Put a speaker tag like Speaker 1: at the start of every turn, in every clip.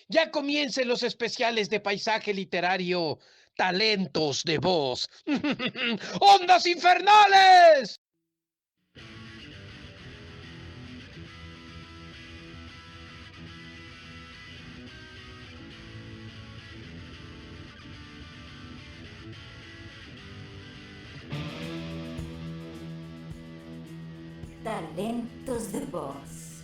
Speaker 1: Ya comiencen los especiales de paisaje literario, talentos de voz. ¡Ondas infernales!
Speaker 2: Talentos de voz.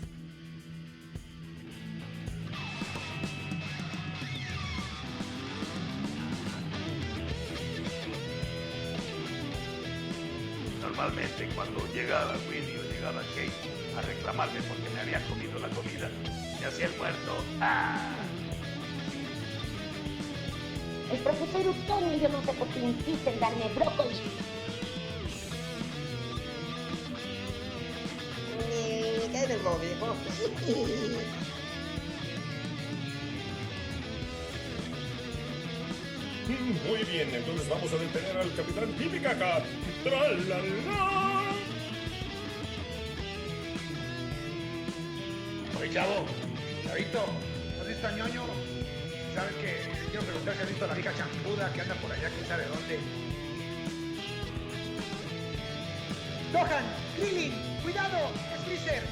Speaker 3: Normalmente cuando llegaba Willy o llegaba Kate a reclamarme porque me había comido la comida, me hacía el muerto. ¡Ah!
Speaker 4: El profesor Utonio, yo no sé por qué insiste en darme brócoli.
Speaker 5: Cái đừng ngồi Việt không?
Speaker 6: Muy bien, entonces vamos a detener al capitán Titicaca. ¡Tralala!
Speaker 3: Oye, chavo, chavito, ¿has visto a Ñoño? ¿Sabes qué? Quiero preguntar si has visto a la vieja champuda que anda por allá, quién sabe dónde. ¡Gohan! ¡Krillin! ¡Cuidado! ¡Es Freezer!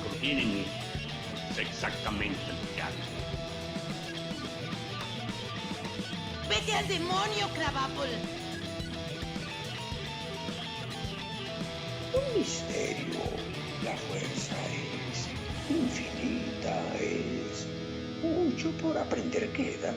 Speaker 7: Continúe. Es exactamente el caso.
Speaker 8: ¡Vete al demonio, Crabapple!
Speaker 9: Un misterio. La fuerza es infinita, es mucho por aprender queda.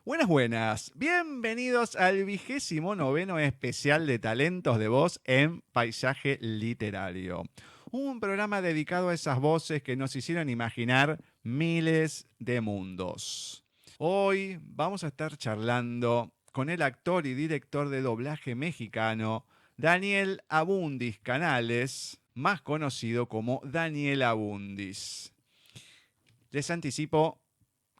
Speaker 10: Buenas, buenas. Bienvenidos al 29º especial de Talentos de Voz en Paisaje Literario. Un programa dedicado a esas voces que nos hicieron imaginar miles de mundos. Hoy vamos a estar charlando con el actor y director de doblaje mexicano Daniel Abundis Canales, más conocido como Daniel Abundis. Les anticipo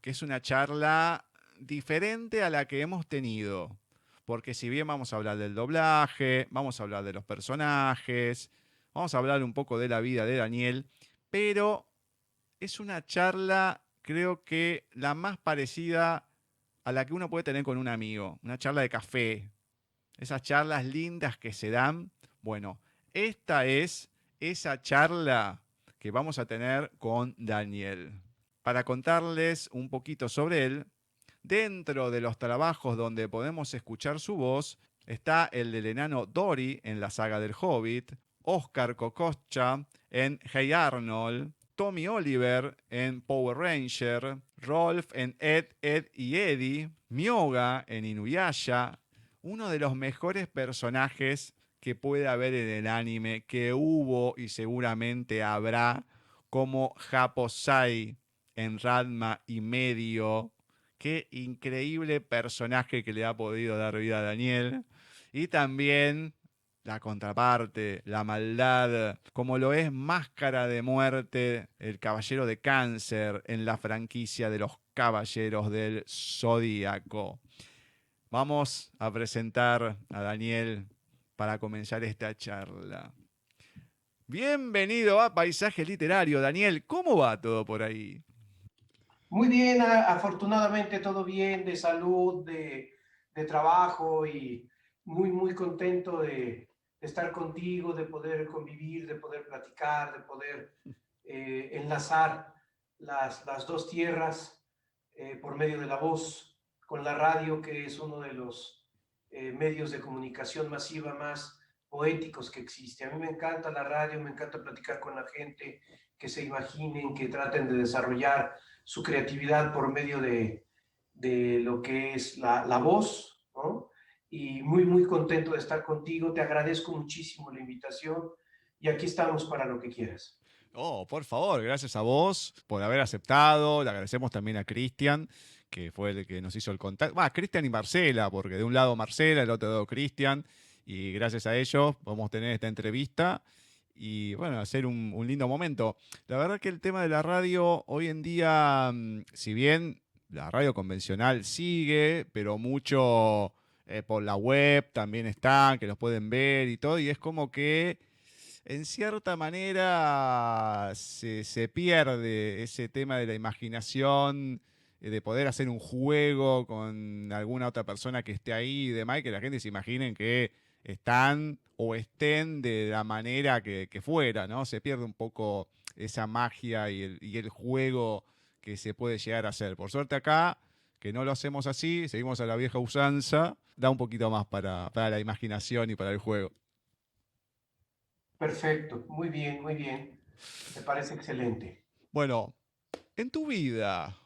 Speaker 10: que es una charla diferente a la que hemos tenido, porque si bien vamos a hablar del doblaje, vamos a hablar de los personajes, vamos a hablar un poco de la vida de Daniel, pero es una charla, creo que la más parecida a la que uno puede tener con un amigo, una charla de café, esas charlas lindas que se dan. Bueno, esta es esa charla que vamos a tener con Daniel. Para contarles un poquito sobre él, dentro de los trabajos donde podemos escuchar su voz está el del enano Dory en la saga del Hobbit, Oscar Kokoschka en Hey Arnold, Tommy Oliver en Power Ranger, Rolf en Ed, Ed y Eddie, Myoga en Inuyasha, uno de los mejores personajes que puede haber en el anime, que hubo y seguramente habrá, como Japosai en Ranma y medio. Qué increíble personaje que le ha podido dar vida a Daniel. Y también la contraparte, la maldad, como lo es Máscara de Muerte, el Caballero de Cáncer en la franquicia de los Caballeros del Zodíaco. Vamos a presentar a Daniel para comenzar esta charla. Bienvenido a Paisaje Literario, Daniel. ¿Cómo va todo por ahí?
Speaker 1: Muy bien, afortunadamente todo bien, de salud, de trabajo y muy contento de estar contigo, de poder convivir, de poder platicar, de poder enlazar las dos tierras por medio de la voz, con la radio, que es uno de los medios de comunicación masiva más poéticos que existe. A mí me encanta la radio, me encanta platicar con la gente, que se imaginen, que traten de desarrollar su creatividad por medio de lo que es la voz, ¿no? Y muy contento de estar contigo. Te agradezco muchísimo la invitación y aquí estamos para lo que quieras.
Speaker 10: Oh, por favor, gracias a vos por haber aceptado. Le agradecemos también a Cristian, que fue el que nos hizo el contacto. Cristian y Marcela, porque de un lado Marcela, del otro lado Cristian. Y gracias a ellos podemos tener esta entrevista y, bueno, hacer un lindo momento. La verdad que el tema de la radio hoy en día, si bien la radio convencional sigue, pero mucho por la web también están, que los pueden ver y todo, y es como que en cierta manera se pierde ese tema de la imaginación, de poder hacer un juego con alguna otra persona que esté ahí y demás, y que la gente se imaginen que están o estén de la manera que fuera, ¿no? Se pierde un poco esa magia y el juego que se puede llegar a hacer. Por suerte acá, que no lo hacemos así, seguimos a la vieja usanza, da un poquito más para la imaginación y para el juego.
Speaker 1: Perfecto, muy bien, muy bien. Me parece excelente.
Speaker 10: Bueno, en tu vida,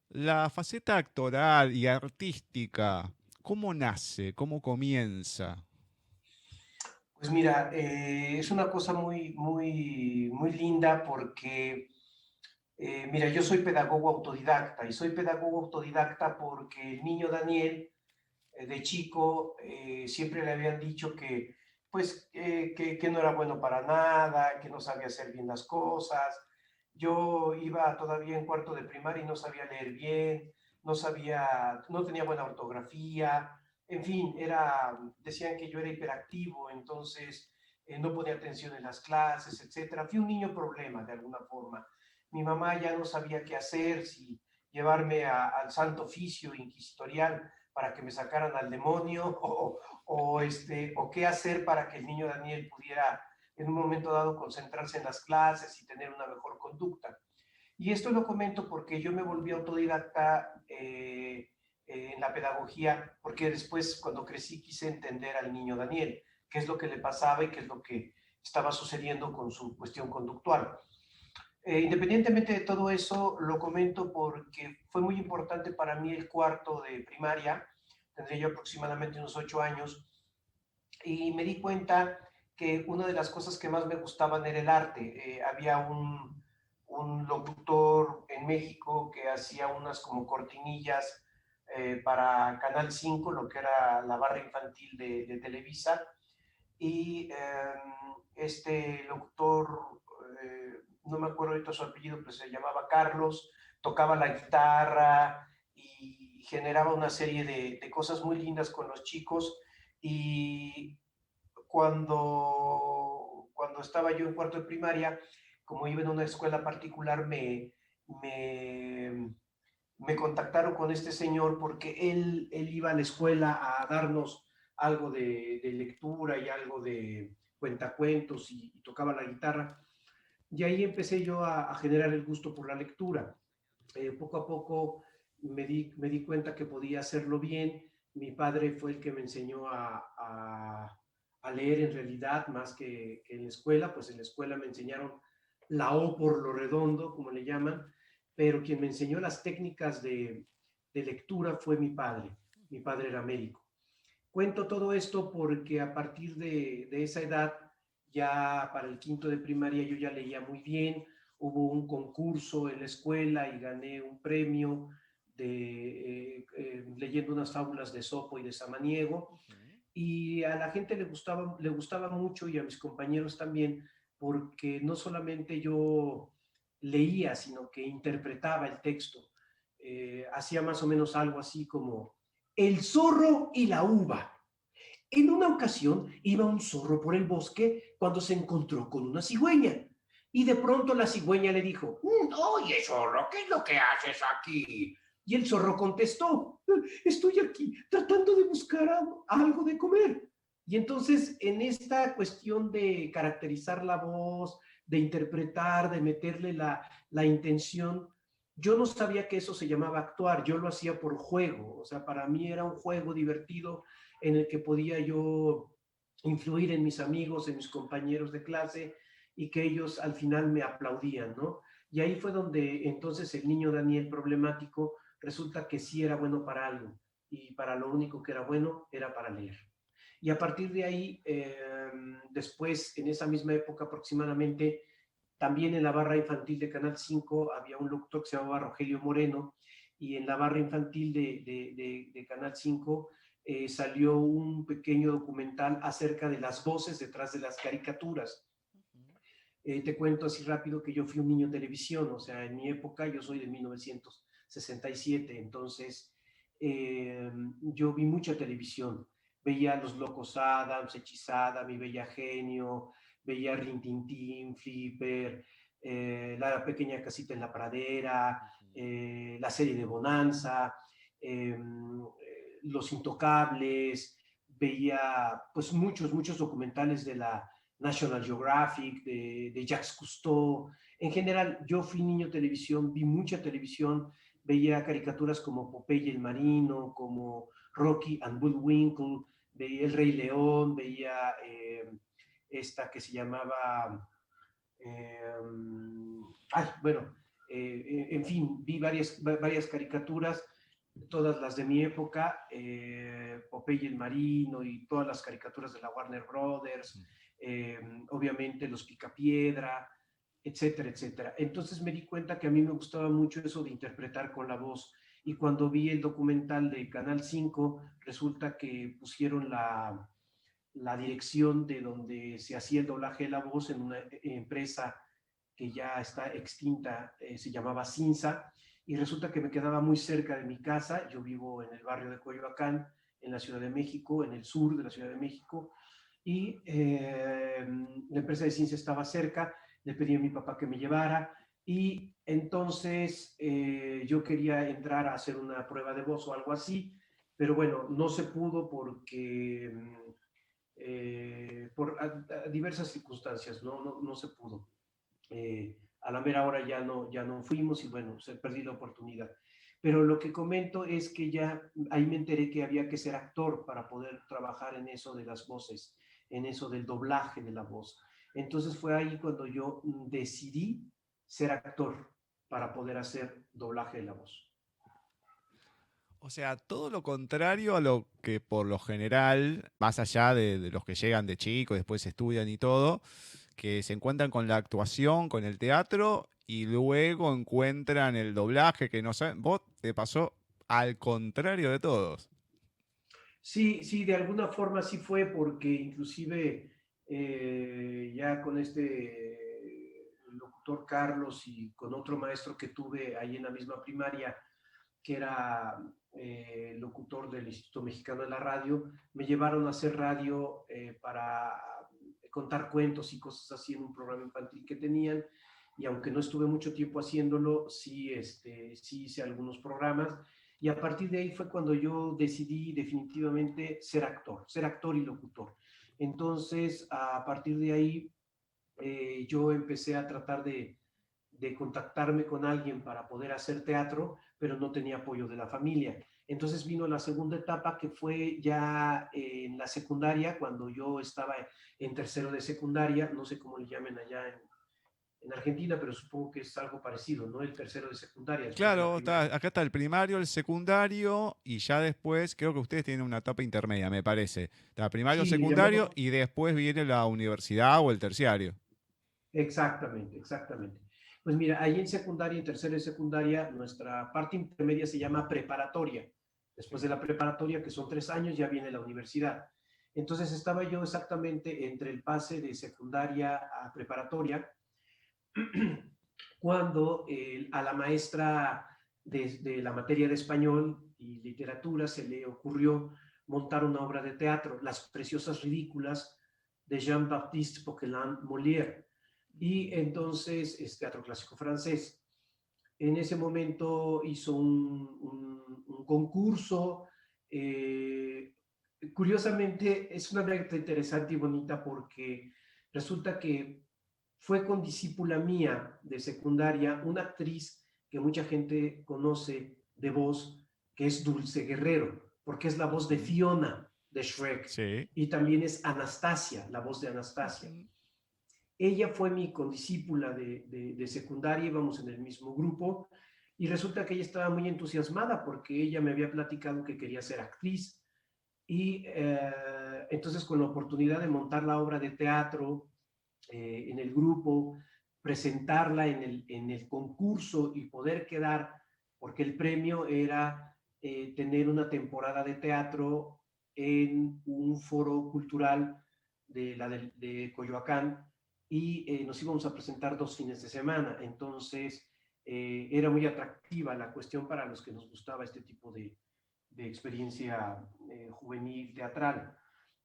Speaker 10: la faceta actoral y artística, ¿cómo nace? ¿Cómo comienza?
Speaker 1: Pues mira, es una cosa muy, muy, muy linda porque, mira, yo soy pedagogo autodidacta y soy pedagogo autodidacta porque el niño Daniel, de chico, siempre le habían dicho que, pues, que no era bueno para nada, que no sabía hacer bien las cosas. Yo iba todavía en cuarto de primaria y no sabía leer bien, no tenía buena ortografía, en fin, decían que yo era hiperactivo, entonces no ponía atención en las clases, etcétera. Fui un niño problema de alguna forma. Mi mamá ya no sabía qué hacer, si llevarme al Santo Oficio Inquisitorial para que me sacaran al demonio o qué hacer para que el niño Daniel pudiera en un momento dado concentrarse en las clases y tener una mejor conducta. Y esto lo comento porque yo me volví autodidacta en la pedagogía, porque después cuando crecí quise entender al niño Daniel, qué es lo que le pasaba y qué es lo que estaba sucediendo con su cuestión conductual. Independientemente de todo eso, lo comento porque fue muy importante para mí el cuarto de primaria, tendría yo aproximadamente unos 8 años, y me di cuenta que una de las cosas que más me gustaban era el arte. Había un locutor en México que hacía unas como cortinillas para Canal 5, lo que era la barra infantil de Televisa, y este locutor, no me acuerdo ahorita su apellido, pero se llamaba Carlos, tocaba la guitarra y generaba una serie de cosas muy lindas con los chicos. Y cuando estaba yo en cuarto de primaria, como iba en una escuela particular, me, me contactaron con este señor porque él iba a la escuela a darnos algo de lectura y algo de cuentacuentos y tocaba la guitarra. Y ahí empecé yo a generar el gusto por la lectura. Poco a poco me di cuenta que podía hacerlo bien. Mi padre fue el que me enseñó a leer en realidad más que en la escuela, pues en la escuela me enseñaron la O por lo redondo, como le llaman, pero quien me enseñó las técnicas de lectura fue mi padre. Mi padre era médico. Cuento todo esto porque a partir de esa edad, ya para el quinto de primaria, yo ya leía muy bien. Hubo un concurso en la escuela y gané un premio leyendo unas fábulas de Esopo y de Samaniego. Y a la gente le gustaba mucho y a mis compañeros también, porque no solamente yo leía, sino que interpretaba el texto. Hacía más o menos algo así como el zorro y la uva. En una ocasión iba un zorro por el bosque cuando se encontró con una cigüeña. Y de pronto la cigüeña le dijo,
Speaker 9: oye, zorro, ¿qué es lo que haces aquí?
Speaker 1: Y el zorro contestó, estoy aquí tratando de buscar algo de comer. Y entonces en esta cuestión de caracterizar la voz, de interpretar, de meterle la intención, yo no sabía que eso se llamaba actuar, yo lo hacía por juego, o sea, para mí era un juego divertido en el que podía yo influir en mis amigos, en mis compañeros de clase y que ellos al final me aplaudían, ¿no? Y ahí fue donde entonces el niño Daniel problemático resulta que sí era bueno para algo y para lo único que era bueno era para leer. Y a partir de ahí, después, en esa misma época aproximadamente, también en la barra infantil de Canal 5 había un locutor que se llamaba Rogelio Moreno, y en la barra infantil de Canal 5 salió un pequeño documental acerca de las voces detrás de las caricaturas. Te cuento así rápido que yo fui un niño televisión, o sea, en mi época, yo soy de 1967, entonces yo vi mucha televisión. Veía Los Locos Adams, Hechizada, Mi Bella Genio, veía Rin Tin Tin, Flipper, La Pequeña Casita en la Pradera, la serie de Bonanza, Los Intocables, veía pues muchos documentales de la National Geographic, de Jacques Cousteau. En general, yo fui niño televisión, vi mucha televisión, veía caricaturas como Popeye el Marino, como Rocky and Bullwinkle, veía El Rey León, veía esta que se llamaba, en fin, vi varias caricaturas, todas las de mi época, Popeye el Marino y todas las caricaturas de la Warner Brothers, obviamente los Picapiedra, etcétera, etcétera. Entonces me di cuenta que a mí me gustaba mucho eso de interpretar con la voz. Y cuando vi el documental de Canal 5, resulta que pusieron la dirección de donde se hacía el doblaje de la voz en una empresa que ya está extinta, se llamaba Cinza, y resulta que me quedaba muy cerca de mi casa. Yo vivo en el barrio de Coyoacán, en la Ciudad de México, en el sur de la Ciudad de México, y la empresa de Cinza estaba cerca. Le pedí a mi papá que me llevara, y entonces yo quería entrar a hacer una prueba de voz o algo así, pero bueno, no se pudo porque por diversas circunstancias, no se pudo. A la mera hora ya no fuimos y bueno, se perdió la oportunidad. Pero lo que comento es que ya ahí me enteré que había que ser actor para poder trabajar en eso de las voces, en eso del doblaje de la voz. Entonces fue ahí cuando yo decidí ser actor para poder hacer doblaje de la voz.
Speaker 10: O sea, todo lo contrario a lo que por lo general, más allá de los que llegan de chicos, después estudian y todo, que se encuentran con la actuación, con el teatro y luego encuentran el doblaje, que no saben. Vos te pasó al contrario de todos.
Speaker 1: Sí, de alguna forma sí fue, porque inclusive ya con locutor Carlos y con otro maestro que tuve ahí en la misma primaria, que era locutor del Instituto Mexicano de la Radio, me llevaron a hacer radio para contar cuentos y cosas así en un programa infantil que tenían, y aunque no estuve mucho tiempo haciéndolo, sí hice algunos programas, y a partir de ahí fue cuando yo decidí definitivamente ser actor y locutor. Entonces, a partir de ahí, yo empecé a tratar de contactarme con alguien para poder hacer teatro, pero no tenía apoyo de la familia. Entonces vino la segunda etapa, que fue ya en la secundaria, cuando yo estaba en tercero de secundaria. No sé cómo le llamen allá en Argentina, pero supongo que es algo parecido, ¿no? El tercero de secundaria.
Speaker 10: Claro, acá está el primario, el secundario, y ya después creo que ustedes tienen una etapa intermedia, me parece. Está primario, sí, secundario, y después viene la universidad o el terciario.
Speaker 1: Exactamente. Pues mira, ahí en secundaria, en tercero de secundaria, nuestra parte intermedia se llama preparatoria. Después de la preparatoria, que son 3 años, ya viene la universidad. Entonces estaba yo exactamente entre el pase de secundaria a preparatoria, cuando a la maestra de la materia de español y literatura se le ocurrió montar una obra de teatro, Las Preciosas Ridículas, de Jean-Baptiste Poquelin Molière. Y entonces es teatro clásico francés. En ese momento hizo un concurso. Curiosamente, es una anécdota interesante y bonita, porque resulta que fue con discípula mía de secundaria, una actriz que mucha gente conoce de voz, que es Dulce Guerrero, porque es la voz de Fiona de Shrek.
Speaker 10: Sí.
Speaker 1: Y también es Anastasia, la voz de Anastasia. Ella fue mi condiscípula de secundaria, íbamos en el mismo grupo, y resulta que ella estaba muy entusiasmada porque ella me había platicado que quería ser actriz. Y entonces, con la oportunidad de montar la obra de teatro en el grupo, presentarla en el concurso y poder quedar, porque el premio era tener una temporada de teatro en un foro cultural de Coyoacán, y nos íbamos a presentar 2 fines de semana. Entonces era muy atractiva la cuestión para los que nos gustaba este tipo de experiencia juvenil teatral.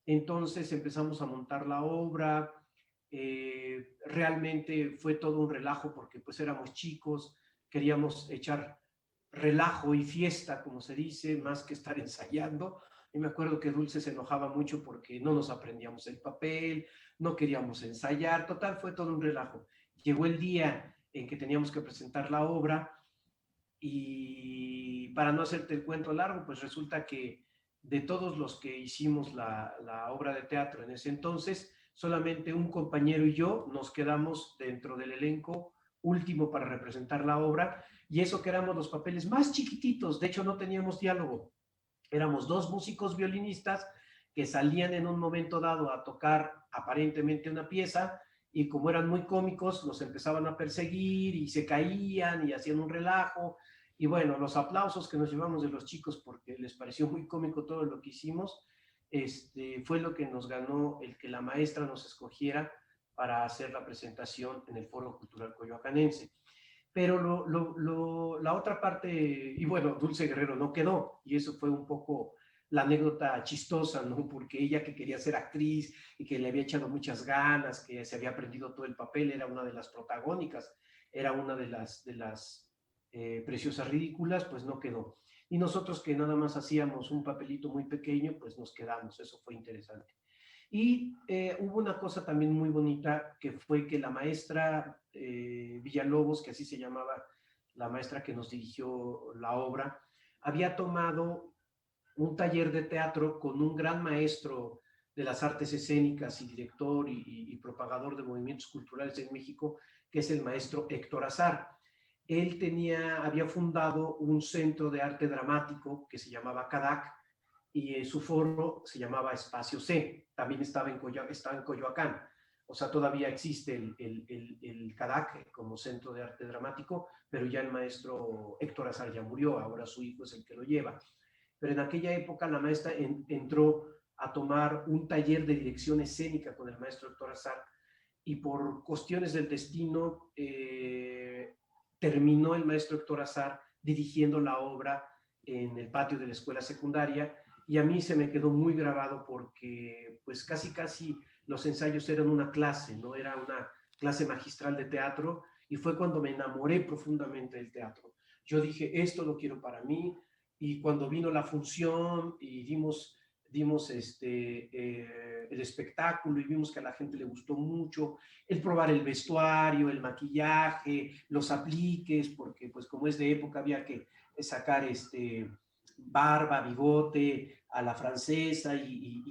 Speaker 1: Entonces empezamos a montar la obra. Realmente fue todo un relajo porque pues éramos chicos, queríamos echar relajo y fiesta, como se dice, más que estar ensayando. Y me acuerdo que Dulce se enojaba mucho porque no nos aprendíamos el papel, no queríamos ensayar, total, fue todo un relajo. Llegó el día en que teníamos que presentar la obra y para no hacerte el cuento largo, pues resulta que de todos los que hicimos la obra de teatro en ese entonces, solamente un compañero y yo nos quedamos dentro del elenco último para representar la obra, y eso que éramos los papeles más chiquititos, de hecho no teníamos diálogo, éramos 2 músicos violinistas que salían en un momento dado a tocar aparentemente una pieza, y como eran muy cómicos, nos empezaban a perseguir y se caían y hacían un relajo, y bueno, los aplausos que nos llevamos de los chicos porque les pareció muy cómico todo lo que hicimos, fue lo que nos ganó el que la maestra nos escogiera para hacer la presentación en el Foro Cultural Coyoacanense. Pero la otra parte, y bueno, Dulce Guerrero no quedó, y eso fue un poco la anécdota chistosa, ¿no? Porque ella, que quería ser actriz y que le había echado muchas ganas, que se había aprendido todo el papel, era una de las protagónicas, era una de las Preciosas Ridículas, pues no quedó. Y nosotros, que nada más hacíamos un papelito muy pequeño, pues nos quedamos. Eso fue interesante. Y hubo una cosa también muy bonita, que fue que la maestra Villalobos, que así se llamaba la maestra que nos dirigió la obra, había tomado un taller de teatro con un gran maestro de las artes escénicas y director y propagador de movimientos culturales en México, que es el maestro Héctor Azar. Él había fundado un centro de arte dramático que se llamaba CADAC, y su foro se llamaba Espacio C, también estaba en Coyoacán. O sea, todavía existe el CADAC como centro de arte dramático, pero ya el maestro Héctor Azar ya murió, ahora su hijo es el que lo lleva. Pero en aquella época la maestra entró a tomar un taller de dirección escénica con el maestro Héctor Azar, y por cuestiones del destino terminó el maestro Héctor Azar dirigiendo la obra en el patio de la escuela secundaria, y a mí se me quedó muy grabado porque pues casi los ensayos eran una clase, ¿no? Era una clase magistral de teatro, y fue cuando me enamoré profundamente del teatro. Yo dije, esto lo quiero para mí, y cuando vino la función y dimos el espectáculo y vimos que a la gente le gustó mucho el probar el vestuario, el maquillaje, los apliques, porque pues como es de época había que sacar barba, bigote a la francesa y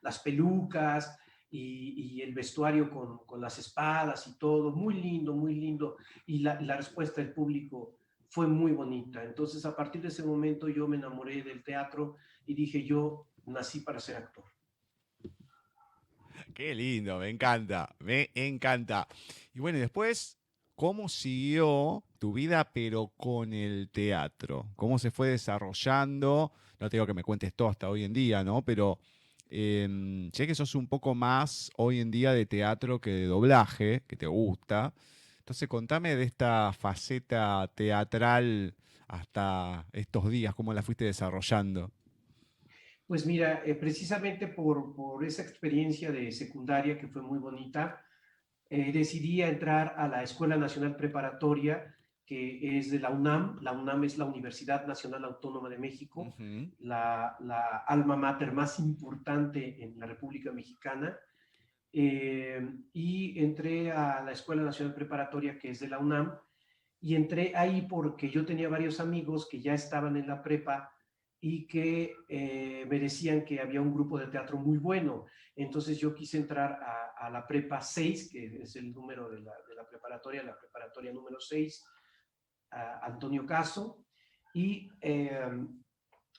Speaker 1: las pelucas y el vestuario con las espadas y todo, muy lindo, y la respuesta del público fue muy bonita. Entonces, a partir de ese momento yo me enamoré del teatro y dije, yo nací para ser actor.
Speaker 10: Qué lindo, me encanta, me encanta. Y bueno, y después, ¿cómo siguió tu vida, pero con el teatro? ¿Cómo se fue desarrollando? No te digo que me cuentes todo hasta hoy en día, ¿no? Pero sé que sos un poco más hoy en día de teatro que de doblaje, que te gusta. Entonces, contame de esta faceta teatral hasta estos días, ¿cómo la fuiste desarrollando?
Speaker 1: Pues mira, precisamente por esa experiencia de secundaria que fue muy bonita, decidí entrar a la Escuela Nacional Preparatoria, que es de la UNAM. La UNAM es la Universidad Nacional Autónoma de México, la alma mater más importante en la República Mexicana. Y entré a la Escuela Nacional Preparatoria, que es de la UNAM, y entré ahí porque yo tenía varios amigos que ya estaban en la prepa y que me decían que había un grupo de teatro muy bueno. Entonces yo quise entrar a la prepa 6, que es el número de la preparatoria número 6, a Antonio Caso, y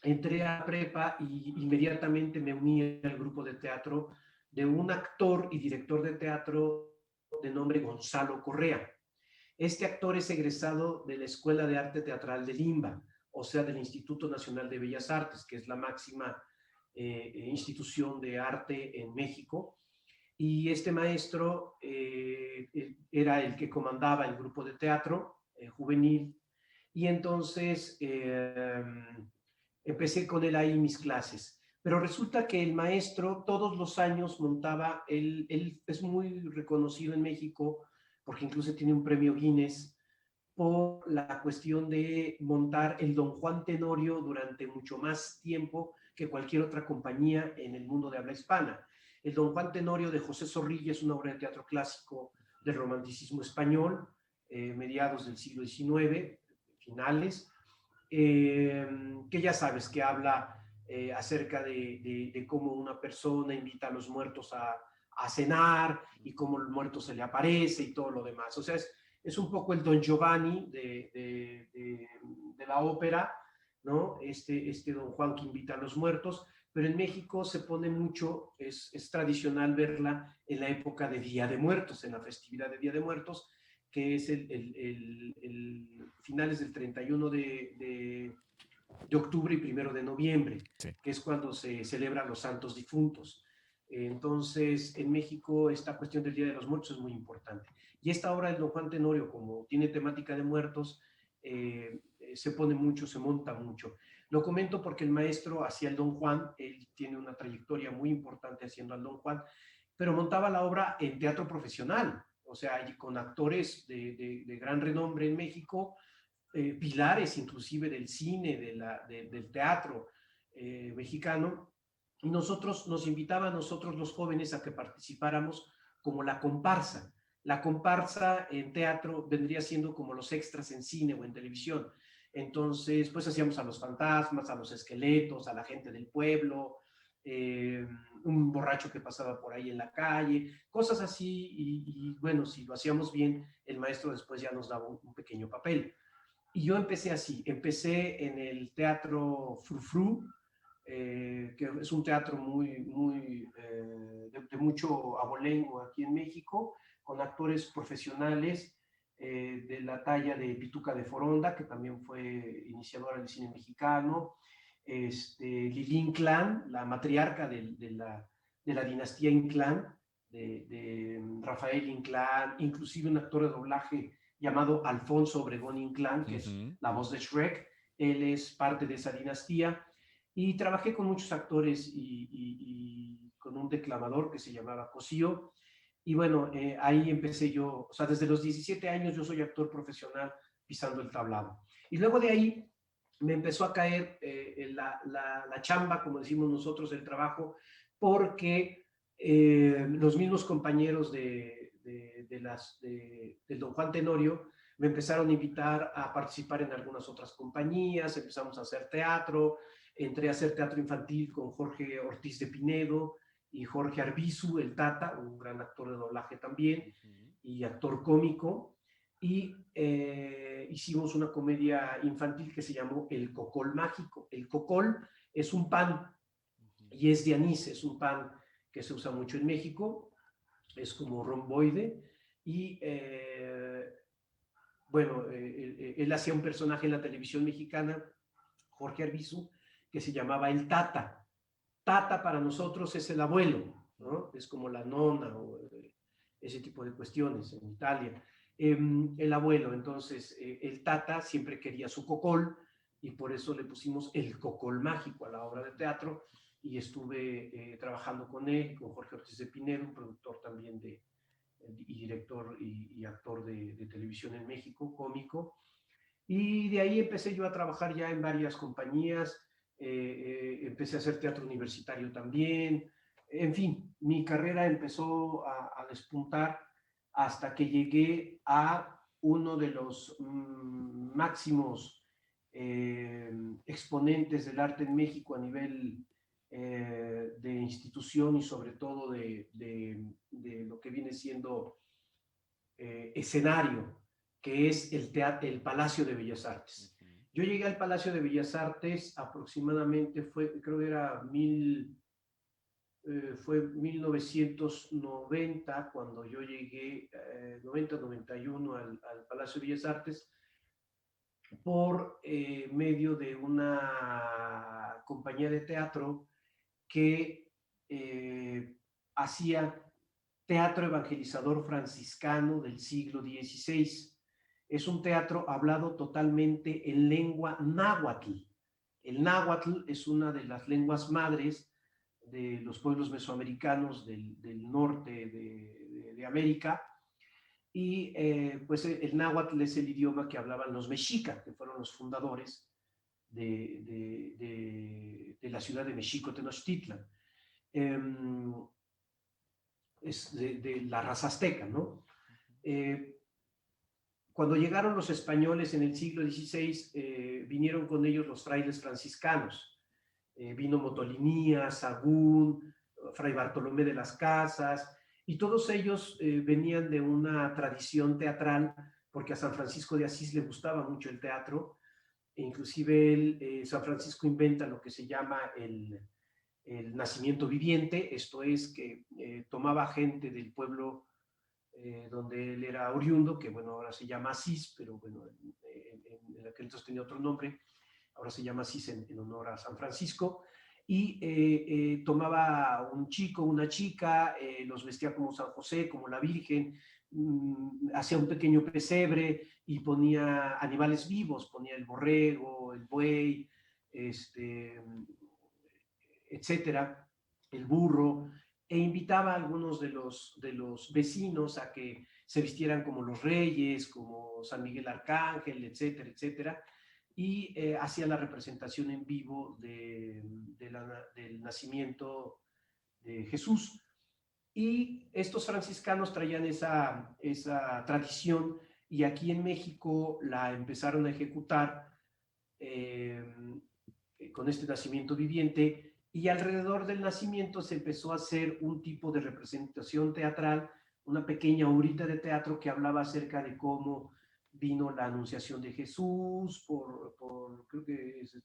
Speaker 1: entré a la prepa y inmediatamente me uní al grupo de teatro de un actor y director de teatro de nombre Gonzalo Correa. Este actor es egresado de la Escuela de Arte Teatral de Limba, o sea, del Instituto Nacional de Bellas Artes, que es la máxima institución de arte en México. Y este maestro era el que comandaba el grupo de teatro juvenil, y entonces empecé con él ahí mis clases. Pero resulta que el maestro todos los años montaba, él es muy reconocido en México, porque incluso tiene un premio Guinness, por la cuestión de montar el Don Juan Tenorio durante mucho más tiempo que cualquier otra compañía en el mundo de habla hispana. El Don Juan Tenorio de José Zorrilla es una obra de teatro clásico del romanticismo español, mediados del siglo XIX, finales, que ya sabes que habla acerca de cómo una persona invita a los muertos a cenar y cómo el muerto se le aparece y todo lo demás. O sea, es un poco el Don Giovanni de la ópera, ¿no? Este Don Juan que invita a los muertos, pero en México se pone mucho, es tradicional verla en la época de Día de Muertos, en la festividad de Día de Muertos, que es el finales del 31 de octubre y 1 de noviembre, sí, que es cuando se celebran los santos difuntos. Entonces, en México esta cuestión del Día de los Muertos es muy importante. Y esta obra del Don Juan Tenorio, como tiene temática de muertos, se pone mucho, se monta mucho. Lo comento porque el maestro hacía el Don Juan, él tiene una trayectoria muy importante haciendo al Don Juan, pero montaba la obra en teatro profesional, o sea, con actores de gran renombre en México, pilares inclusive del cine, del teatro mexicano, y nos invitaba a nosotros los jóvenes a que participáramos como la comparsa. La comparsa en teatro vendría siendo como los extras en cine o en televisión. Entonces, pues hacíamos a los fantasmas, a los esqueletos, a la gente del pueblo, un borracho que pasaba por ahí en la calle, cosas así, y bueno, si lo hacíamos bien, el maestro después ya nos daba un pequeño papel. Y yo empecé así, empecé en el teatro Frufru, que es un teatro de mucho abolengo aquí en México, con actores profesionales de la talla de Pituca de Foronda, que también fue iniciadora del cine mexicano, Lili Inclán, la matriarca de la dinastía Inclán, de Rafael Inclán, inclusive un actor de doblaje llamado Alfonso Obregón Inclán, que es la voz de Shrek. Él es parte de esa dinastía. Y trabajé con muchos actores y con un declamador que se llamaba Cosío. Y bueno, ahí empecé yo, o sea, desde los 17 años yo soy actor profesional pisando el tablado. Y luego de ahí me empezó a caer la chamba, como decimos nosotros, el trabajo, porque los mismos compañeros del Don Juan Tenorio me empezaron a invitar a participar en algunas otras compañías, empezamos a hacer teatro, entré a hacer teatro infantil con Jorge Ortiz de Pinedo y Jorge Arbizu, el Tata, un gran actor de doblaje también, y actor cómico, y hicimos una comedia infantil que se llamó El Cocol Mágico. El cocol es un pan, y es de anís, es un pan que se usa mucho en México, es como romboide, y bueno, él hacía un personaje en la televisión mexicana, Jorge Arbizu, que se llamaba el Tata. Tata para nosotros es el abuelo, ¿no? Es como la nona o ese tipo de cuestiones en Italia. El abuelo, entonces, el Tata siempre quería su cocol y por eso le pusimos el Cocol Mágico a la obra de teatro y estuve trabajando con él, con Jorge Ortiz de Pinedo, un productor también y director y actor de televisión en México, cómico. Y de ahí empecé yo a trabajar ya en varias compañías, empecé a hacer teatro universitario también, en fin, mi carrera empezó a despuntar hasta que llegué a uno de los máximos exponentes del arte en México a nivel de institución y sobre todo de lo que viene siendo escenario, que es el Palacio de Bellas Artes. Yo llegué al Palacio de Bellas Artes aproximadamente, creo que era 1990 cuando yo llegué, 90-91 al Palacio de Bellas Artes, por medio de una compañía de teatro que hacía teatro evangelizador franciscano del siglo XVI. es un teatro hablado totalmente en lengua náhuatl. El náhuatl es una de las lenguas madres de los pueblos mesoamericanos del norte de América, y pues el náhuatl es el idioma que hablaban los mexicas, que fueron los fundadores de la ciudad de México Tenochtitlan. Es de la raza azteca, ¿no? Cuando llegaron los españoles en el siglo XVI, vinieron con ellos los frailes franciscanos. Vino Motolinía, Sagún, Fray Bartolomé de las Casas, y todos ellos venían de una tradición teatral, porque a San Francisco de Asís le gustaba mucho el teatro. E inclusive San Francisco inventa lo que se llama el nacimiento viviente, esto es que tomaba gente del pueblo donde él era oriundo, que bueno, ahora se llama Asís, pero bueno, en aquel entonces tenía otro nombre, ahora se llama Asís en honor a San Francisco, y tomaba un chico, una chica, los vestía como San José, como la Virgen, hacía un pequeño pesebre y ponía animales vivos, ponía el borrego, el buey, etcétera, el burro, e invitaba a algunos de los vecinos a que se vistieran como los reyes, como San Miguel Arcángel, etcétera, etcétera, y hacía la representación en vivo del nacimiento de Jesús. Y estos franciscanos traían esa tradición, y aquí en México la empezaron a ejecutar con este nacimiento viviente, y alrededor del nacimiento se empezó a hacer un tipo de representación teatral, una pequeña obrita de teatro que hablaba acerca de cómo vino la anunciación de Jesús creo que es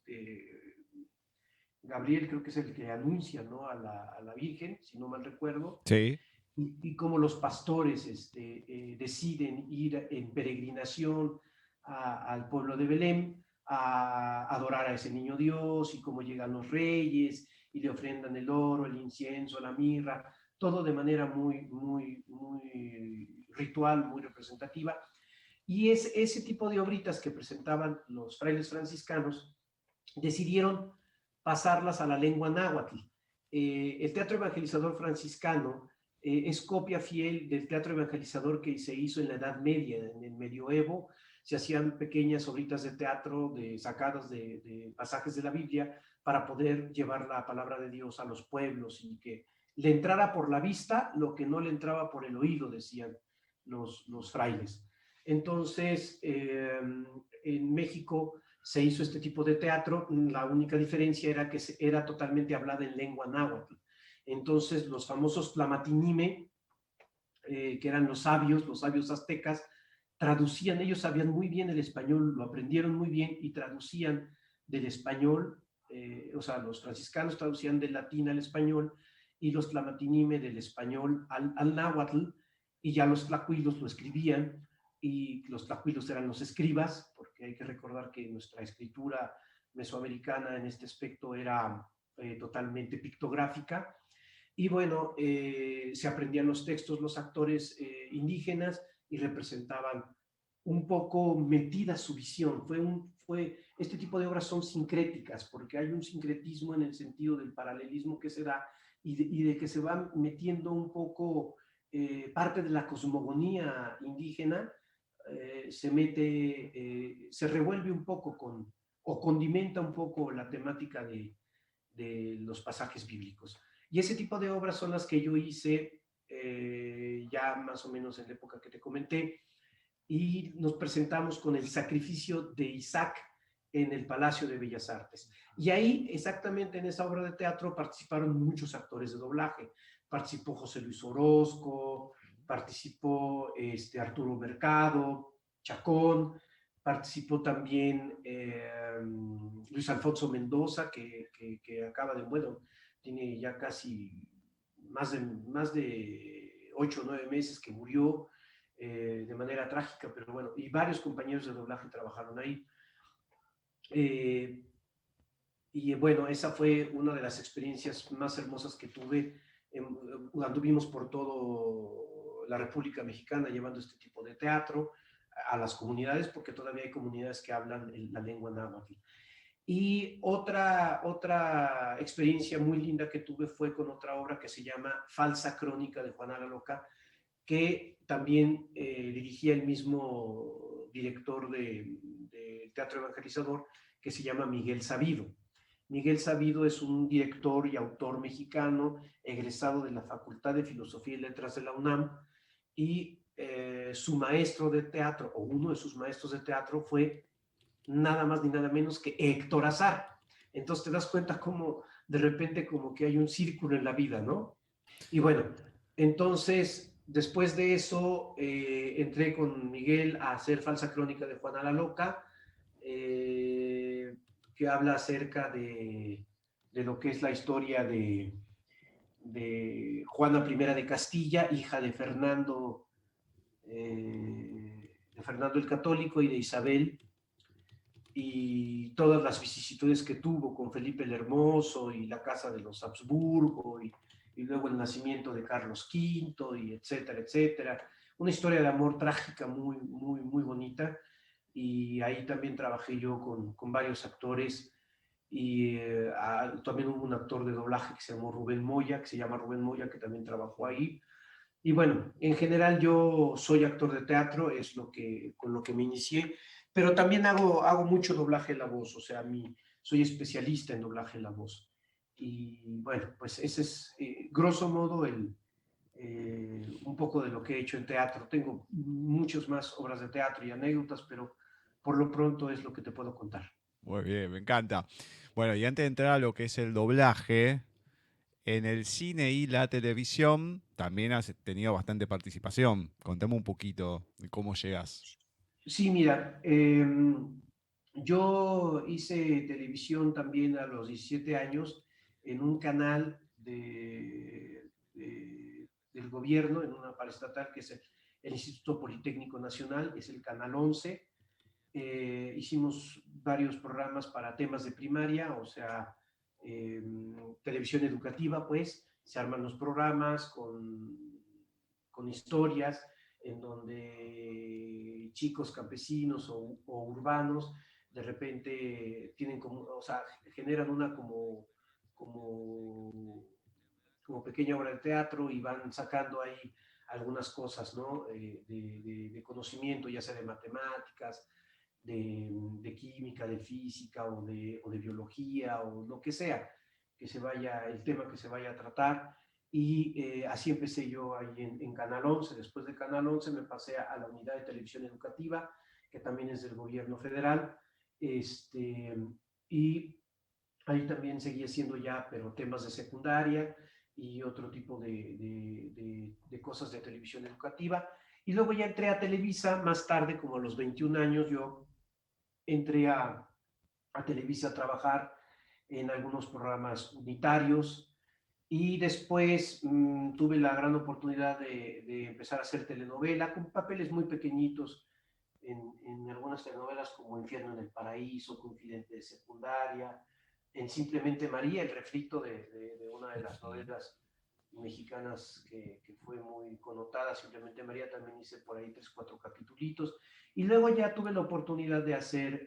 Speaker 1: Gabriel, creo que es el que anuncia, ¿no?, a la Virgen, si no mal recuerdo.
Speaker 10: Sí.
Speaker 1: Y cómo los pastores deciden ir en peregrinación al pueblo de Belén a adorar a ese niño Dios, y cómo llegan los reyes y le ofrendan el oro, el incienso, la mirra, todo de manera muy, muy, muy ritual, muy representativa. Y ese tipo de obritas que presentaban los frailes franciscanos decidieron pasarlas a la lengua náhuatl. El teatro evangelizador franciscano es copia fiel del teatro evangelizador que se hizo en la Edad Media, en el Medioevo. Se hacían pequeñas obritas de teatro sacadas de pasajes de la Biblia para poder llevar la palabra de Dios a los pueblos, y que le entrara por la vista lo que no le entraba por el oído, decían los frailes. Entonces, en México se hizo este tipo de teatro. La única diferencia era que era totalmente hablada en lengua náhuatl. Entonces, los famosos Tlamatinime, que eran los sabios aztecas, traducían, ellos sabían muy bien el español, lo aprendieron muy bien, y traducían del español, o sea, los franciscanos traducían del latín al español, y los Tlamatinime del español al náhuatl, y ya los tlacuilos lo escribían, y los tlacuilos eran los escribas, porque hay que recordar que nuestra escritura mesoamericana en este aspecto era totalmente pictográfica. Y bueno, se aprendían los textos los actores indígenas, y representaban un poco metida su visión. Este tipo de obras son sincréticas, porque hay un sincretismo en el sentido del paralelismo que se da, y de que se va metiendo un poco parte de la cosmogonía indígena, se revuelve un poco o condimenta un poco la temática de los pasajes bíblicos. Y ese tipo de obras son las que yo hice ya más o menos en la época que te comenté, y nos presentamos con el sacrificio de Isaac en el Palacio de Bellas Artes. Y ahí, exactamente en esa obra de teatro, participaron muchos actores de doblaje. Participó José Luis Orozco, participó Arturo Mercado, Chacón, participó también Luis Alfonso Mendoza, que acaba tiene ya casi más de 8 o 9 meses que murió de manera trágica, pero bueno, y varios compañeros de doblaje trabajaron ahí. Y bueno, esa fue una de las experiencias más hermosas que tuve. Anduvimos por toda la República Mexicana llevando este tipo de teatro. a las comunidades, porque todavía hay comunidades que hablan la lengua náhuatl. Y otra experiencia muy linda que tuve fue con otra obra que se llama Falsa Crónica de Juana la Loca, que también dirigía el mismo director de Teatro Evangelizador, que se llama Miguel Sabido. Miguel Sabido es un director y autor mexicano egresado de la Facultad de Filosofía y Letras de la UNAM, y su maestro de teatro, o uno de sus maestros de teatro, fue nada más ni nada menos que Héctor Azar. Entonces te das cuenta como de repente como que hay un círculo en la vida, ¿no? Y bueno, entonces después de eso entré con Miguel a hacer Falsa Crónica de Juana la Loca, que habla acerca de lo que es la historia de Juana I de Castilla, hija de Fernando el Católico y de Isabel, y todas las vicisitudes que tuvo con Felipe el Hermoso y la casa de los Habsburgo, y luego el nacimiento de Carlos V, y etcétera, etcétera. Una historia de amor trágica muy, muy, muy bonita, y ahí también trabajé yo con varios actores, y también hubo un actor de doblaje que se llamó Rubén Moya, que también trabajó ahí. Y bueno, en general yo soy actor de teatro, es con lo que me inicié, pero también hago mucho doblaje en la voz, o sea, soy especialista en doblaje en la voz. Y bueno, pues ese es, grosso modo, un poco de lo que he hecho en teatro. Tengo muchas más obras de teatro y anécdotas, pero por lo pronto es lo que te puedo contar.
Speaker 10: Muy bien, me encanta. Bueno, y antes de entrar a lo que es el doblaje, en el cine y la televisión también has tenido bastante participación. Contame un poquito de cómo llegas.
Speaker 1: Sí, mira, yo hice televisión también a los 17 años en un canal del gobierno, en una paraestatal que es el Instituto Politécnico Nacional, es el Canal 11. Hicimos varios programas para temas de primaria, o sea, televisión educativa, pues, se arman los programas con historias en donde chicos campesinos o urbanos de repente tienen o sea, generan una como pequeña obra de teatro y van sacando ahí algunas cosas, ¿no? De conocimiento, ya sea de matemáticas, de química, de física o de biología o lo que sea, el tema que se vaya a tratar. Y así empecé yo ahí en Canal 11. Después de Canal 11 me pasé a la unidad de televisión educativa, que también es del gobierno federal, y ahí también seguí haciendo ya, pero temas de secundaria y otro tipo de cosas de televisión educativa. Y luego ya entré a Televisa, más tarde, como a los 21 años, yo entré a Televisa a trabajar en algunos programas unitarios, y después tuve la gran oportunidad de empezar a hacer telenovela con papeles muy pequeñitos en algunas telenovelas como Infierno en el Paraíso, Confidente de Secundaria, en Simplemente María, el refrito de una de las novelas mexicanas que fue muy connotada. Simplemente María también hice por ahí 3-4 capitulitos, y luego ya tuve la oportunidad de hacer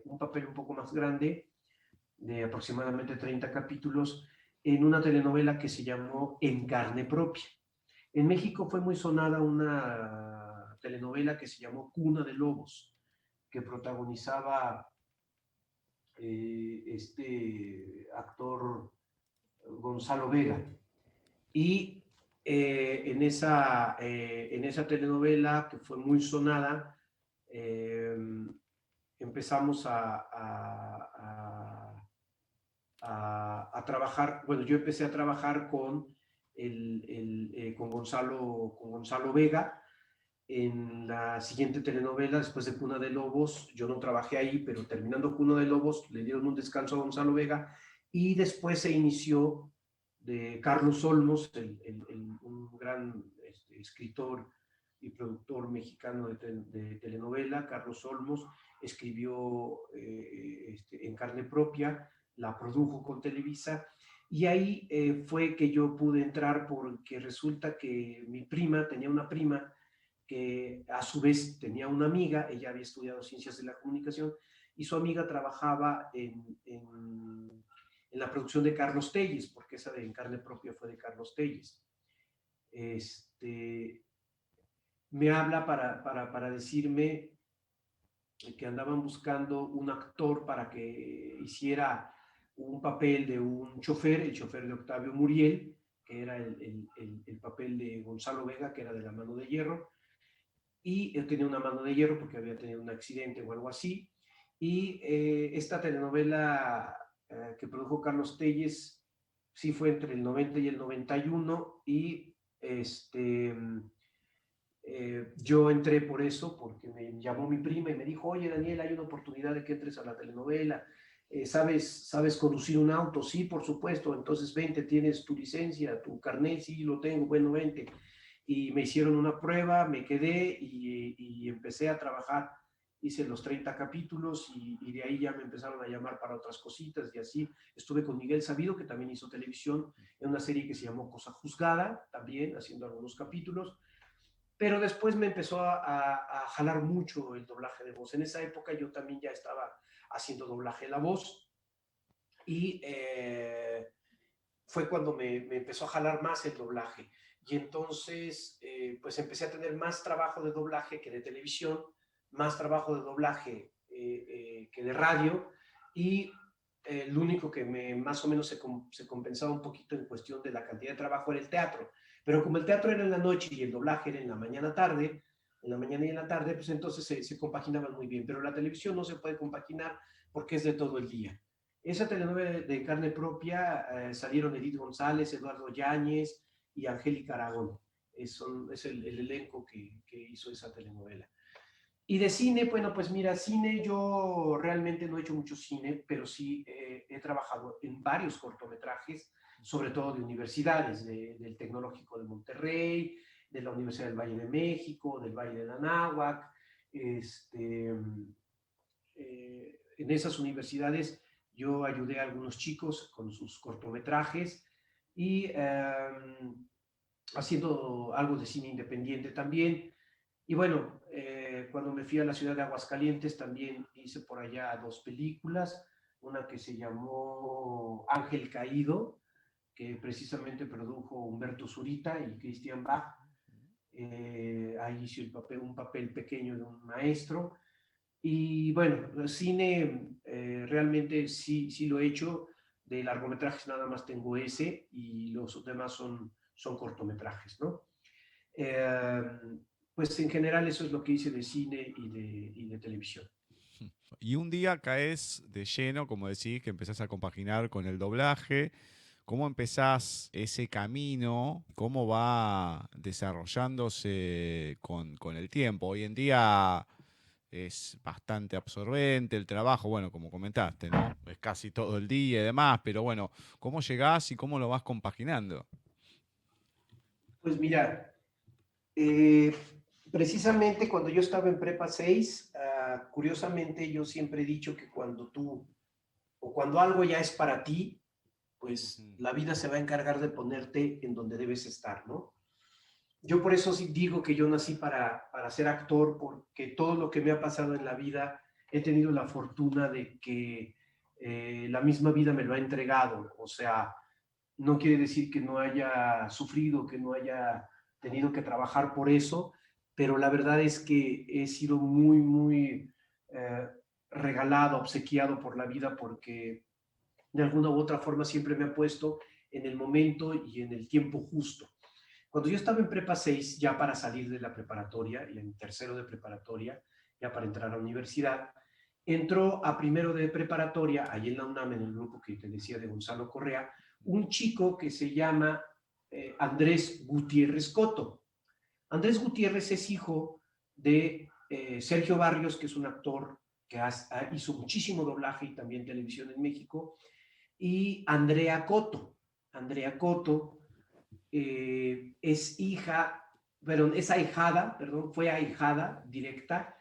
Speaker 1: un papel un poco más grande, de aproximadamente 30 capítulos, en una telenovela que se llamó En Carne Propia. En México fue muy sonada una telenovela que se llamó Cuna de Lobos, que protagonizaba actor Gonzalo Vega. Y en esa telenovela, que fue muy sonada, empezamos a trabajar. Bueno, yo empecé a trabajar con Gonzalo Vega en la siguiente telenovela, después de Cuna de Lobos. Yo no trabajé ahí, pero terminando Cuna de Lobos le dieron un descanso a Gonzalo Vega, y después se inició de Carlos Olmos, un gran escritor y productor mexicano de telenovela. Carlos Olmos escribió En Carne Propia, la produjo con Televisa, y ahí fue que yo pude entrar, porque resulta que mi prima tenía una prima que a su vez tenía una amiga, ella había estudiado ciencias de la comunicación, y su amiga trabajaba en la producción de Carlos Telles, porque esa de En carne propia fue de Carlos Telles. Me habla para decirme que andaban buscando un actor para que hiciera un papel de un chofer, el chofer de Octavio Muriel, que era el papel de Gonzalo Vega, que era de La Mano de Hierro, y él tenía una mano de hierro porque había tenido un accidente o algo así, y esta telenovela que produjo Carlos Telles sí fue entre el 90 y el 91, y yo entré por eso, porque me llamó mi prima y me dijo, oye Daniel, hay una oportunidad de que entres a la telenovela, ¿sabes conducir un auto? Sí, por supuesto, entonces vente, tienes tu licencia, tu carnet, sí, lo tengo, bueno, vente. Y me hicieron una prueba, me quedé y empecé a trabajar, hice los 30 capítulos y de ahí ya me empezaron a llamar para otras cositas y así. Estuve con Miguel Sabido, que también hizo televisión, en una serie que se llamó Cosa Juzgada, también haciendo algunos capítulos. Pero después me empezó a jalar mucho el doblaje de voz. En esa época yo también ya estaba haciendo doblaje de la voz y fue cuando me empezó a jalar más el doblaje. Y entonces pues empecé a tener más trabajo de doblaje que de televisión, más trabajo de doblaje que de radio, y lo único que más o menos se compensaba un poquito en cuestión de la cantidad de trabajo era el teatro. Pero como el teatro era en la noche y el doblaje era en la mañana tarde, en la mañana y en la tarde, pues entonces se compaginaban muy bien. Pero la televisión no se puede compaginar porque es de todo el día. Esa telenovela de carne propia salieron Edith González, Eduardo Yáñez y Angélica Aragón. Es el elenco que hizo esa telenovela. Y de cine, bueno, pues mira, cine yo realmente no he hecho mucho cine, pero sí he trabajado en varios cortometrajes, sobre todo de universidades, del Tecnológico de Monterrey, de la Universidad del Valle de México, del Valle de Anáhuac. En esas universidades yo ayudé a algunos chicos con sus cortometrajes y haciendo algo de cine independiente también. Y bueno, cuando me fui a la ciudad de Aguascalientes también hice por allá 2 películas, una que se llamó Ángel Caído, que precisamente produjo Humberto Zurita y Christian Bach. Ahí hice un papel pequeño de un maestro. Y bueno, el cine realmente sí lo he hecho. De largometrajes nada más tengo ese y los demás son cortometrajes, ¿no? Pues en general eso es lo que hice de cine y de televisión.
Speaker 10: Y un día caes de lleno, como decís, que empezás a compaginar con el doblaje. ¿Cómo empezás ese camino? ¿Cómo va desarrollándose con el tiempo? Hoy en día es bastante absorbente el trabajo, bueno, como comentaste, ¿no? Es casi todo el día y demás, pero bueno, ¿cómo llegás y cómo lo vas compaginando?
Speaker 1: Pues mira, precisamente cuando yo estaba en Prepa 6, curiosamente yo siempre he dicho que cuando algo ya es para ti, pues la vida se va a encargar de ponerte en donde debes estar, ¿no? Yo por eso sí digo que yo nací para ser actor, porque todo lo que me ha pasado en la vida he tenido la fortuna de que la misma vida me lo ha entregado. O sea, no quiere decir que no haya sufrido, que no haya tenido que trabajar por eso, pero la verdad es que he sido muy, muy regalado, obsequiado por la vida, porque de alguna u otra forma siempre me ha puesto en el momento y en el tiempo justo. Cuando yo estaba en Prepa 6, ya para salir de la preparatoria, y en tercero de preparatoria, ya para entrar a la universidad, entró a primero de preparatoria, ahí en la UNAM, en el grupo que te decía de Gonzalo Correa, un chico que se llama Andrés Gutiérrez Coto. Andrés Gutiérrez es hijo de Sergio Barrios, que es un actor que hizo muchísimo doblaje y también televisión en México, y Andrea Coto. Andrea Coto es fue ahijada directa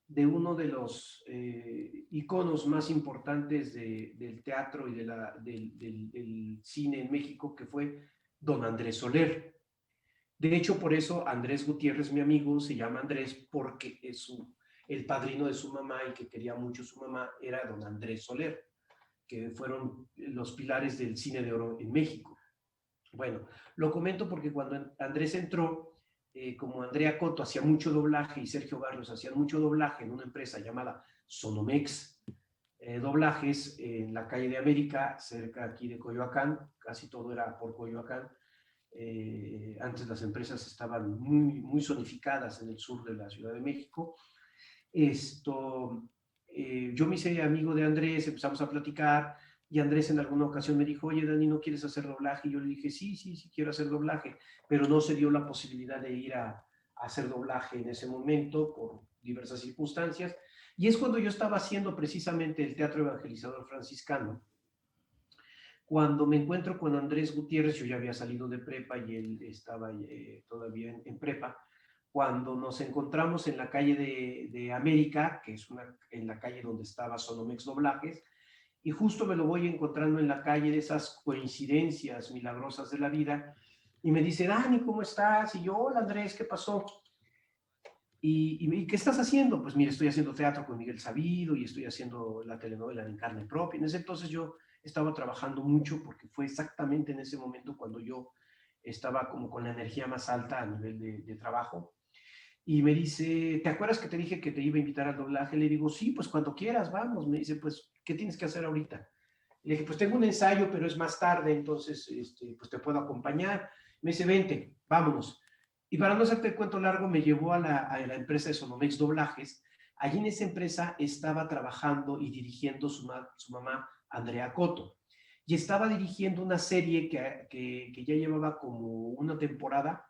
Speaker 1: de uno de los iconos más importantes del teatro y del cine en México, que fue don Andrés Soler. De hecho, por eso Andrés Gutiérrez, mi amigo, se llama Andrés porque el padrino de su mamá y que quería mucho su mamá era don Andrés Soler, que fueron los pilares del cine de oro en México. Bueno, lo comento porque cuando Andrés entró, como Andrea Coto hacía mucho doblaje y Sergio Barrios hacían mucho doblaje en una empresa llamada Sonomex Doblajes en la calle de América, cerca aquí de Coyoacán, casi todo era por Coyoacán. Antes las empresas estaban muy zonificadas en el sur de la Ciudad de México. Yo me hice amigo de Andrés, empezamos a platicar y Andrés en alguna ocasión me dijo, oye, Dani, ¿no quieres hacer doblaje? Y yo le dije, sí, quiero hacer doblaje, pero no se dio la posibilidad de ir a hacer doblaje en ese momento por diversas circunstancias. Y es cuando yo estaba haciendo precisamente el Teatro Evangelizador Franciscano, cuando me encuentro con Andrés Gutiérrez. Yo ya había salido de prepa y él estaba todavía en prepa, cuando nos encontramos en la calle de América, que es en la calle donde estaba Sonomex Doblajes, y justo me lo voy encontrando en la calle, de esas coincidencias milagrosas de la vida, y me dice, Dani, ¿cómo estás? Y yo, hola Andrés, ¿qué pasó? ¿Y qué estás haciendo? Pues mire, estoy haciendo teatro con Miguel Sabido y estoy haciendo la telenovela En Carne Propia. En ese entonces yo estaba trabajando mucho porque fue exactamente en ese momento cuando yo estaba como con la energía más alta a nivel de trabajo. Y me dice, ¿te acuerdas que te dije que te iba a invitar al doblaje? Le digo, sí, pues cuando quieras, vamos. Me dice, pues, ¿qué tienes que hacer ahorita? Le dije, pues tengo un ensayo, pero es más tarde, entonces, pues te puedo acompañar. Me dice, vente, vámonos. Y para no hacerte el cuento largo, me llevó a la empresa de Sonomex Doblajes. Allí en esa empresa estaba trabajando y dirigiendo su mamá, Andrea Coto. Y estaba dirigiendo una serie que ya llevaba como una temporada,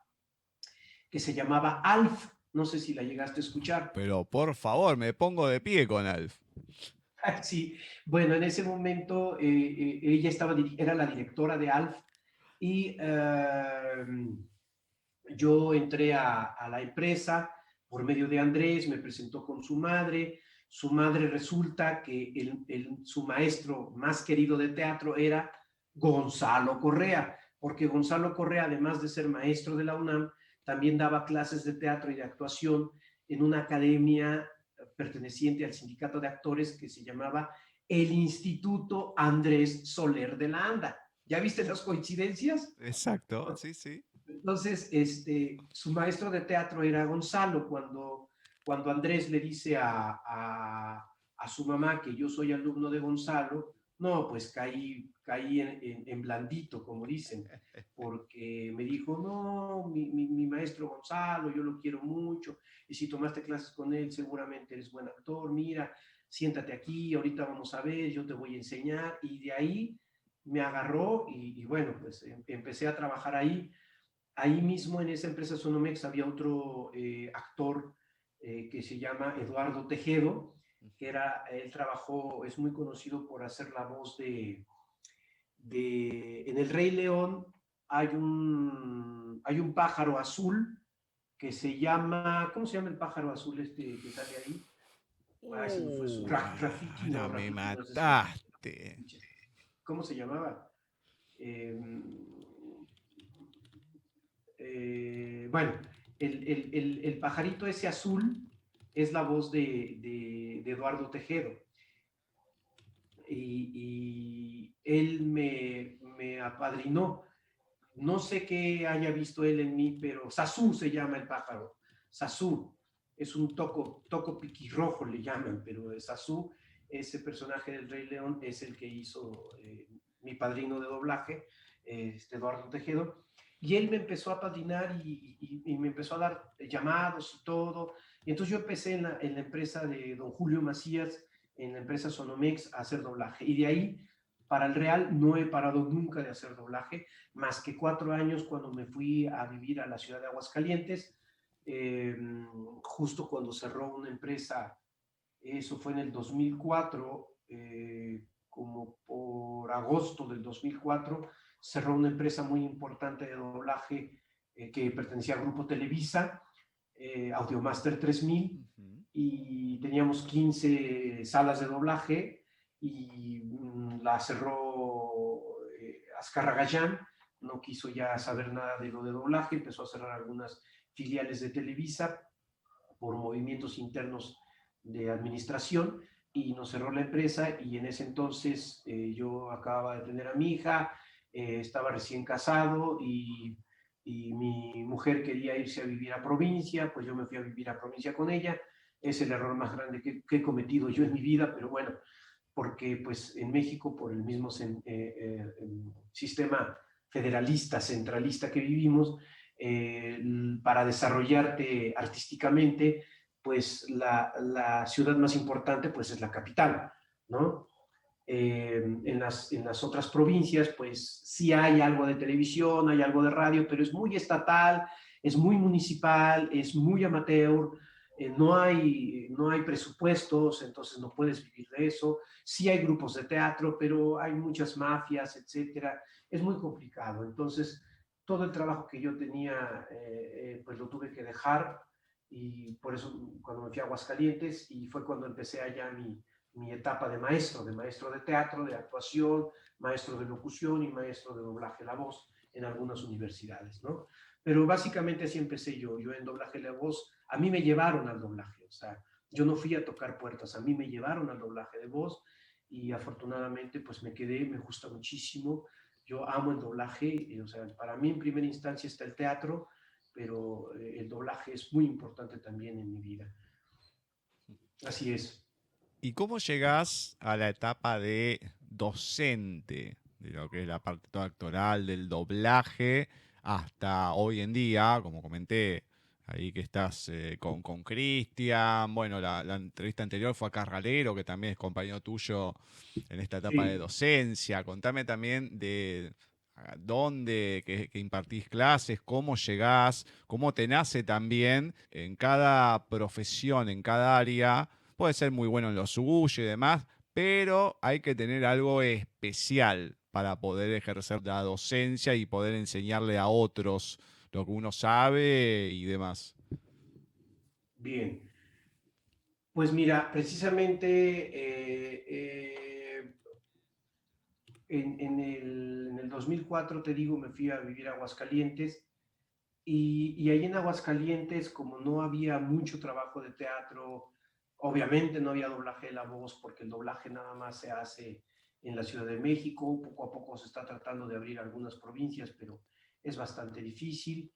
Speaker 1: que se llamaba Alf. No sé si la llegaste a escuchar.
Speaker 10: Pero por favor, me pongo de pie con Alf.
Speaker 1: Sí, bueno, en ese momento ella era la directora de Alf y yo entré a la empresa por medio de Andrés, me presentó con su madre. Su madre resulta que su maestro más querido de teatro era Gonzalo Correa, porque Gonzalo Correa, además de ser maestro de la UNAM, también daba clases de teatro y de actuación en una academia perteneciente al sindicato de actores que se llamaba el Instituto Andrés Soler de la Anda. ¿Ya viste las coincidencias?
Speaker 10: Exacto, sí.
Speaker 1: Entonces, su maestro de teatro era Gonzalo. Cuando Andrés le dice a su mamá que yo soy alumno de Gonzalo, no, pues caí en blandito, como dicen, porque me dijo, no, mi maestro Gonzalo, yo lo quiero mucho, y si tomaste clases con él, seguramente eres buen actor, mira, siéntate aquí, ahorita vamos a ver, yo te voy a enseñar, y de ahí me agarró, y bueno, pues empecé a trabajar ahí. Ahí mismo en esa empresa Sonomex había otro actor que se llama Eduardo Tejedo, que él trabajó, es muy conocido por hacer la voz en El Rey León. Hay un pájaro azul que se llama, ¿cómo se llama el pájaro azul que sale ahí? Rafiki, no,
Speaker 10: me
Speaker 1: Rafiki,
Speaker 10: mataste.
Speaker 1: No, ¿cómo se llamaba? Bueno, el pajarito ese azul es la voz de Eduardo Tejedo. Y él me apadrinó. No sé qué haya visto él en mí, pero Sasú se llama el pájaro. Sasú es un toco piquirrojo, le llaman, pero Sasú, ese personaje del Rey León, es el que hizo mi padrino de doblaje, Eduardo Tejedo. Y él me empezó a padrinar y me empezó a dar llamados y todo. Y entonces yo empecé en la empresa de don Julio Macías, en la empresa Sonomex, a hacer doblaje. Y de ahí, para el Real, no he parado nunca de hacer doblaje, más que 4 años cuando me fui a vivir a la ciudad de Aguascalientes, justo cuando cerró una empresa. Eso fue en el 2004, como por agosto del 2004, cerró una empresa muy importante de doblaje que pertenecía al Grupo Televisa, Audiomaster 3000, y teníamos 15 salas de doblaje y la cerró Azcárraga Gallán, no quiso ya saber nada de lo de doblaje, empezó a cerrar algunas filiales de Televisa por movimientos internos de administración y nos cerró la empresa. Y en ese entonces yo acababa de tener a mi hija, estaba recién casado y mi mujer quería irse a vivir a provincia, pues yo me fui a vivir a provincia con ella. Es el error más grande que he cometido yo en mi vida, pero bueno, porque pues en México, por el mismo sistema federalista, centralista que vivimos, para desarrollarte artísticamente, pues la ciudad más importante pues es la capital, ¿no? En las otras provincias pues sí hay algo de televisión, hay algo de radio, pero es muy estatal, es muy municipal, es muy amateur, no hay presupuestos, entonces no puedes vivir de eso. Sí hay grupos de teatro, pero hay muchas mafias, etcétera. Es muy complicado. Entonces, todo el trabajo que yo tenía, pues lo tuve que dejar, y por eso cuando me fui a Aguascalientes, y fue cuando empecé allá mi etapa de maestro de teatro, de actuación, maestro de locución y maestro de doblaje la voz en algunas universidades, ¿no? Pero básicamente así empecé yo en doblaje la voz. A mí me llevaron al doblaje, o sea, yo no fui a tocar puertas, a mí me llevaron al doblaje de voz y afortunadamente pues me quedé, me gusta muchísimo. Yo amo el doblaje, o sea, para mí en primera instancia está el teatro, pero el doblaje es muy importante también en mi vida. Así es.
Speaker 10: ¿Y cómo llegás a la etapa de docente, de lo que es la parte toda actoral, del doblaje, hasta hoy en día, como comenté, ahí que estás con Cristian? Bueno, la entrevista anterior fue a Carralero, que también es compañero tuyo en esta etapa de docencia. Contame también de dónde que impartís clases, cómo llegás, cómo te nace también en cada profesión, en cada área. Puede ser muy bueno en lo suyo y demás, pero hay que tener algo especial para poder ejercer la docencia y poder enseñarle a otros lo que uno sabe y demás.
Speaker 1: Bien. Pues mira, precisamente en el 2004, te digo, me fui a vivir a Aguascalientes, y ahí en Aguascalientes, como no había mucho trabajo de teatro, obviamente no había doblaje de la voz, porque el doblaje nada más se hace en la Ciudad de México. Poco a poco se está tratando de abrir algunas provincias, pero es bastante difícil.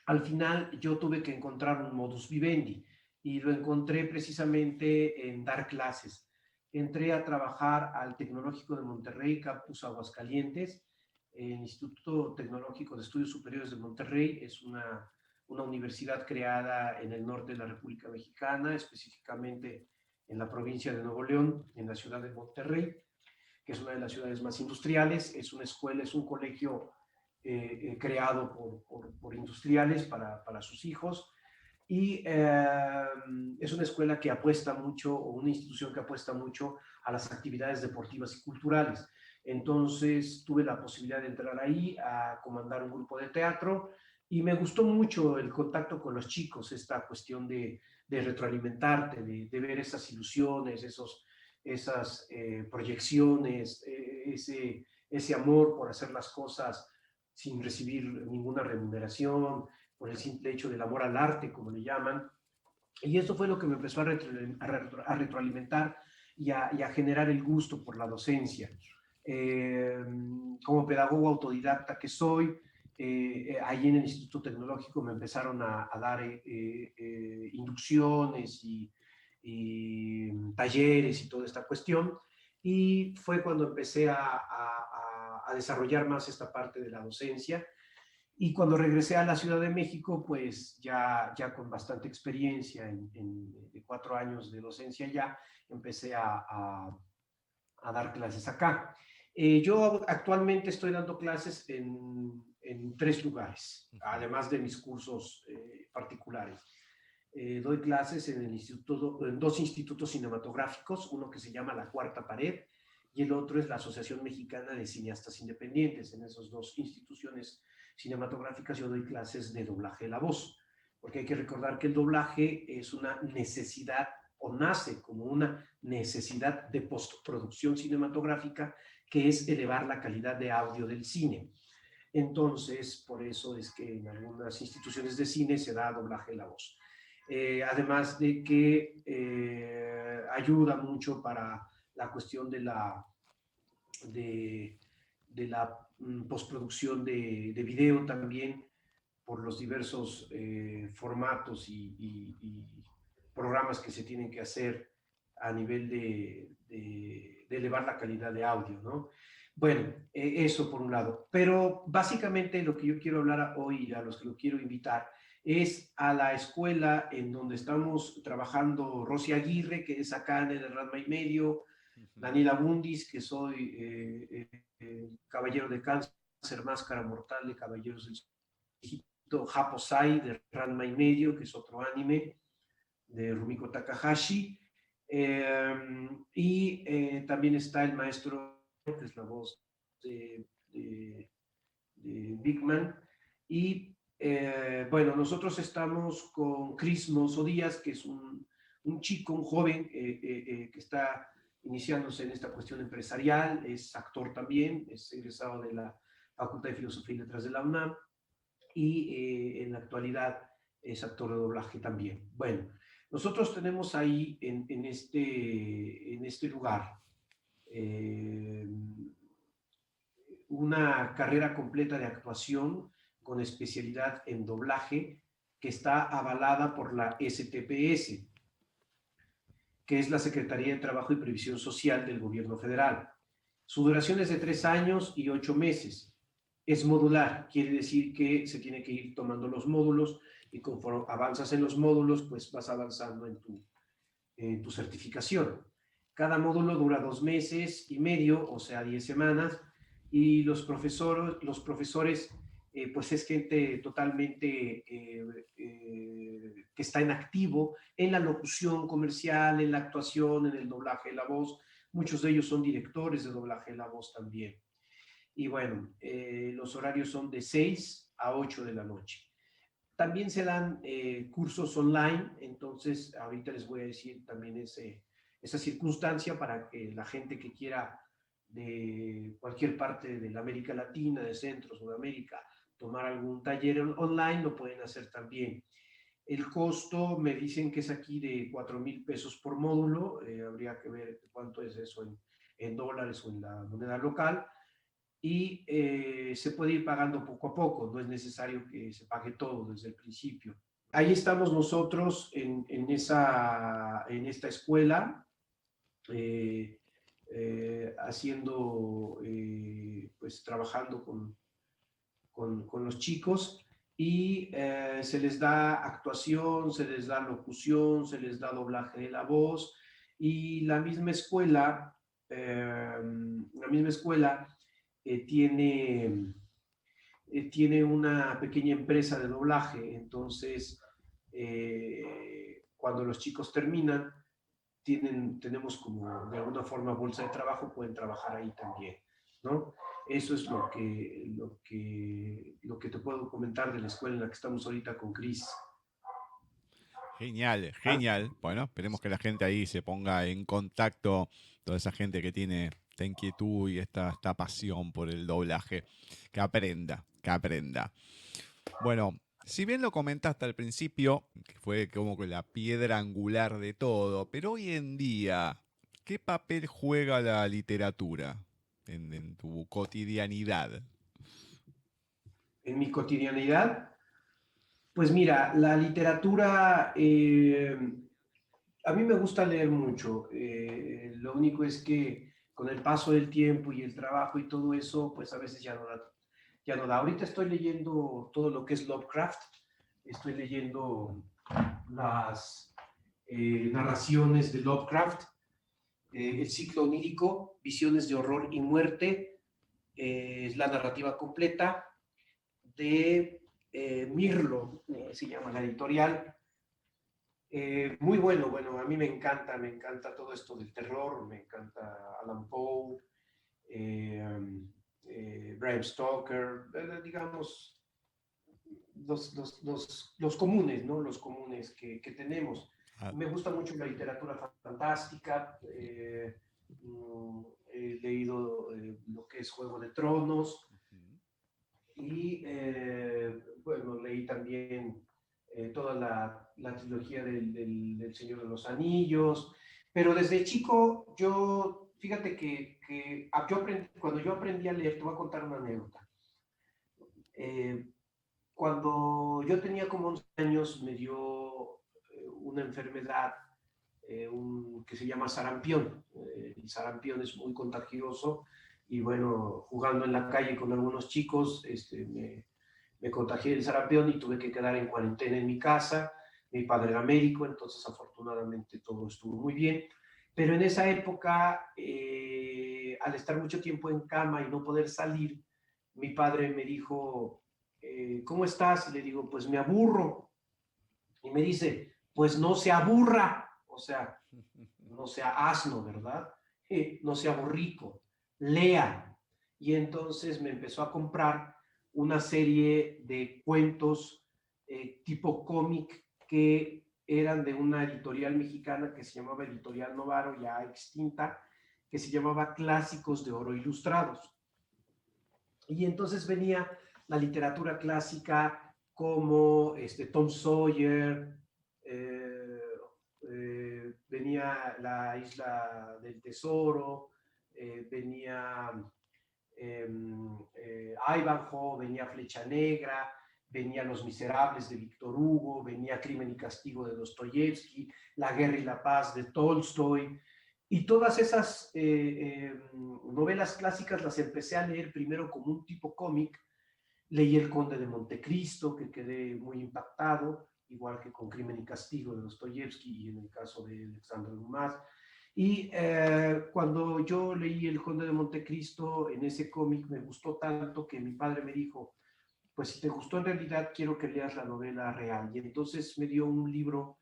Speaker 1: Al final yo tuve que encontrar un modus vivendi, y lo encontré precisamente en dar clases. Entré a trabajar al Tecnológico de Monterrey, Campus Aguascalientes. El Instituto Tecnológico de Estudios Superiores de Monterrey es una universidad creada en el norte de la República Mexicana, específicamente en la provincia de Nuevo León, en la ciudad de Monterrey, que es una de las ciudades más industriales. Es una escuela, es un colegio creado por industriales para sus hijos, y es una escuela que apuesta mucho, o una institución que apuesta mucho a las actividades deportivas y culturales. Entonces tuve la posibilidad de entrar ahí a comandar un grupo de teatro, y me gustó mucho el contacto con los chicos, esta cuestión de retroalimentarte, de ver esas ilusiones, esas proyecciones, ese amor por hacer las cosas sin recibir ninguna remuneración, por el simple hecho del amor al arte, como le llaman. Y eso fue lo que me empezó a retroalimentar y a generar el gusto por la docencia. Como pedagogo autodidacta que soy, ahí en el Instituto Tecnológico me empezaron a dar inducciones y talleres y toda esta cuestión, y fue cuando empecé a desarrollar más esta parte de la docencia. Y cuando regresé a la Ciudad de México, pues ya con bastante experiencia, de 4 años de docencia, ya empecé a dar clases acá. Yo actualmente estoy dando clases en 3 lugares, además de mis cursos particulares. Doy clases en 2 institutos cinematográficos, uno que se llama La Cuarta Pared y el otro es la Asociación Mexicana de Cineastas Independientes. En esas 2 instituciones cinematográficas yo doy clases de doblaje de la voz, porque hay que recordar que el doblaje es una necesidad, o nace como una necesidad de postproducción cinematográfica, que es elevar la calidad de audio del cine. Entonces, por eso es que en algunas instituciones de cine se da doblaje de la voz. Además de que ayuda mucho para la cuestión de la postproducción de video también, por los diversos formatos y programas que se tienen que hacer a nivel de elevar la calidad de audio, ¿no? Bueno, eso por un lado. Pero básicamente lo que yo quiero hablar hoy, a los que lo quiero invitar, es a la escuela en donde estamos trabajando Rosy Aguirre, que es acá en el Ranma y Medio, Daniela Bundis, que soy Caballero de Cáncer, Máscara Mortal de Caballeros del Egipto, Japosai de Ranma y Medio, que es otro anime de Rumiko Takahashi, y también está el maestro, que es la voz de Big Man, y bueno, nosotros estamos con Chris Mozo Díaz, que es un chico, un joven que está iniciándose en esta cuestión empresarial, es actor también, es egresado de la Facultad de Filosofía y Letras de la UNAM, y en la actualidad es actor de doblaje también. Bueno, nosotros tenemos ahí en este lugar una carrera completa de actuación con especialidad en doblaje que está avalada por la STPS, que es la Secretaría de Trabajo y Previsión Social del Gobierno Federal. Su duración es de 3 años y 8 meses. Es modular, quiere decir que se tiene que ir tomando los módulos y conforme avanzas en los módulos, pues vas avanzando en tu certificación. Cada módulo dura 2 meses y medio, o sea, 10 semanas, y los profesores pues es gente totalmente que está en activo en la locución comercial, en la actuación, en el doblaje de la voz. Muchos de ellos son directores de doblaje de la voz también. Y bueno, los horarios son de 6 a 8 de la noche. También se dan cursos online, entonces ahorita les voy a decir también esa circunstancia para que la gente que quiera de cualquier parte de la América Latina, de Centro, Sudamérica, tomar algún taller online, lo pueden hacer también. El costo me dicen que es aquí de 4,000 pesos por módulo, habría que ver cuánto es eso en dólares o en la moneda local, y se puede ir pagando poco a poco, no es necesario que se pague todo desde el principio. Ahí estamos nosotros en esta escuela, haciendo, pues trabajando con los chicos, y se les da actuación, se les da locución, se les da doblaje de la voz, y la misma escuela tiene una pequeña empresa de doblaje. Entonces cuando los chicos terminan, tenemos como de alguna forma bolsa de trabajo, pueden trabajar ahí también, ¿no? Eso es lo que te puedo comentar de la escuela en la que estamos ahorita con Chris.
Speaker 10: Genial, genial. Bueno, esperemos que la gente ahí se ponga en contacto, toda esa gente que tiene esta inquietud y esta pasión por el doblaje, que aprenda. Bueno, si bien lo comentaste al principio, que fue como que la piedra angular de todo, pero hoy en día, ¿qué papel juega la literatura en tu cotidianidad?
Speaker 1: En mi cotidianidad, pues mira, la literatura, a mí me gusta leer mucho. Lo único es que con el paso del tiempo y el trabajo y todo eso, pues a veces ya no da. Ahorita estoy leyendo todo lo que es Lovecraft, estoy leyendo las narraciones de Lovecraft, el ciclo onírico, Visiones de Horror y Muerte, es la narrativa completa de Mirlo, se llama la editorial. Muy bueno, a mí me encanta todo esto del terror, me encanta Alan Poe, Bram Stoker, digamos, los comunes, ¿no? Los comunes que tenemos. Me gusta mucho la literatura fantástica, he leído lo que es Juego de Tronos y bueno, leí también toda la trilogía del Señor de los Anillos, pero desde chico yo, fíjate que cuando yo aprendí a leer, te voy a contar una anécdota. Cuando yo tenía como 11 años me dio una enfermedad que se llama sarampión. El sarampión es muy contagioso y bueno, jugando en la calle con algunos chicos, me contagié del sarampión y tuve que quedar en cuarentena en mi casa. Mi padre era médico, entonces afortunadamente todo estuvo muy bien. Pero en esa época, al estar mucho tiempo en cama y no poder salir, mi padre me dijo, ¿cómo estás? Y le digo, pues me aburro. Y me dice, pues no se aburra. O sea, no sea asno, ¿verdad? No sea borrico, lea. Y entonces me empezó a comprar una serie de cuentos tipo cómic que eran de una editorial mexicana que se llamaba Editorial Novaro, ya extinta, que se llamaba Clásicos de Oro Ilustrados. Y entonces venía la literatura clásica como Tom Sawyer, venía La Isla del Tesoro, venía Ivanhoe, venía Flecha Negra, venía Los Miserables de Víctor Hugo, venía Crimen y Castigo de Dostoyevsky, La Guerra y la Paz de Tolstoy, y todas esas novelas clásicas las empecé a leer primero como un tipo cómic. Leí El Conde de Montecristo, que quedé muy impactado, igual que con Crimen y Castigo de Dostoyevsky y en el caso de Alexandre Dumas. Y cuando yo leí El Conde de Montecristo, en ese cómic me gustó tanto que mi padre me dijo, pues si te gustó en realidad quiero que leas la novela real. Y entonces me dio un libro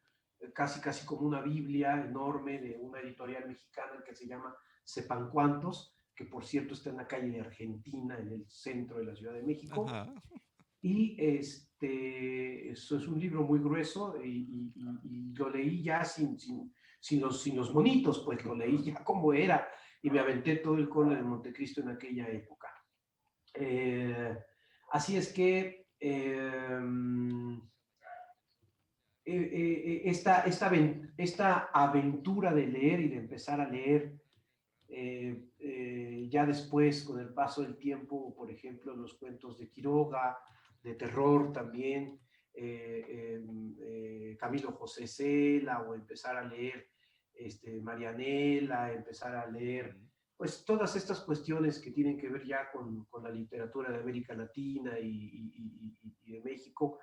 Speaker 1: casi como una Biblia enorme de una editorial mexicana que se llama Sepan Cuántos, que por cierto está en la calle de Argentina, en el centro de la Ciudad de México. Ajá. Y eso es un libro muy grueso y lo leí ya sin los monitos, pues lo leí ya como era y me aventé todo El Conde de Montecristo en aquella época. Así es que esta aventura de leer y de empezar a leer, ya después, con el paso del tiempo, por ejemplo, los cuentos de Quiroga, de terror también, Camilo José Cela, o empezar a leer Marianela, empezar a leer pues todas estas cuestiones que tienen que ver ya con la literatura de América Latina y de México,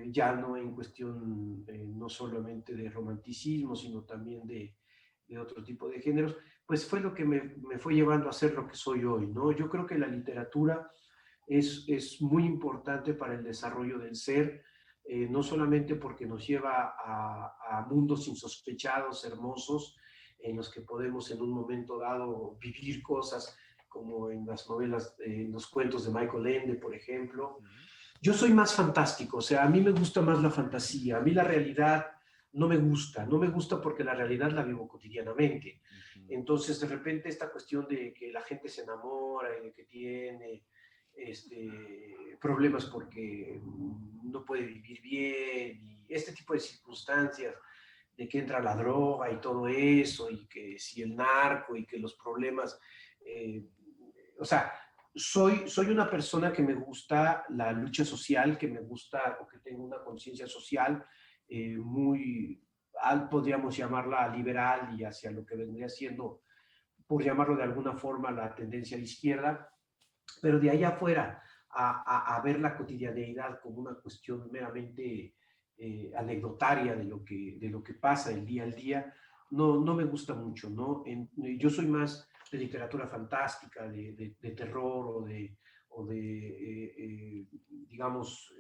Speaker 1: ya no en cuestión no solamente de romanticismo, sino también de otro tipo de géneros, pues fue lo que me fue llevando a ser lo que soy hoy, ¿no? Yo creo que la literatura es muy importante para el desarrollo del ser, no solamente porque nos lleva a mundos insospechados, hermosos, en los que podemos en un momento dado vivir cosas como en las novelas, en los cuentos de Michael Ende, por ejemplo. Yo soy más fantástico, o sea, a mí me gusta más la fantasía, a mí la realidad no me gusta porque la realidad la vivo cotidianamente. Entonces, de repente, esta cuestión de que la gente se enamora y de que tiene problemas porque no puede vivir bien, y este tipo de circunstancias, de que entra la droga y todo eso, y que si el narco y que los problemas, o sea, soy una persona que me gusta la lucha social, que me gusta o que tengo una conciencia social muy, podríamos llamarla liberal y hacia lo que vendría siendo, por llamarlo de alguna forma, la tendencia de izquierda, pero de allá afuera a ver la cotidianeidad como una cuestión meramente anecdotaria de lo que pasa el día al día, no me gusta mucho, ¿no? Yo soy más de literatura fantástica, de terror o de digamos,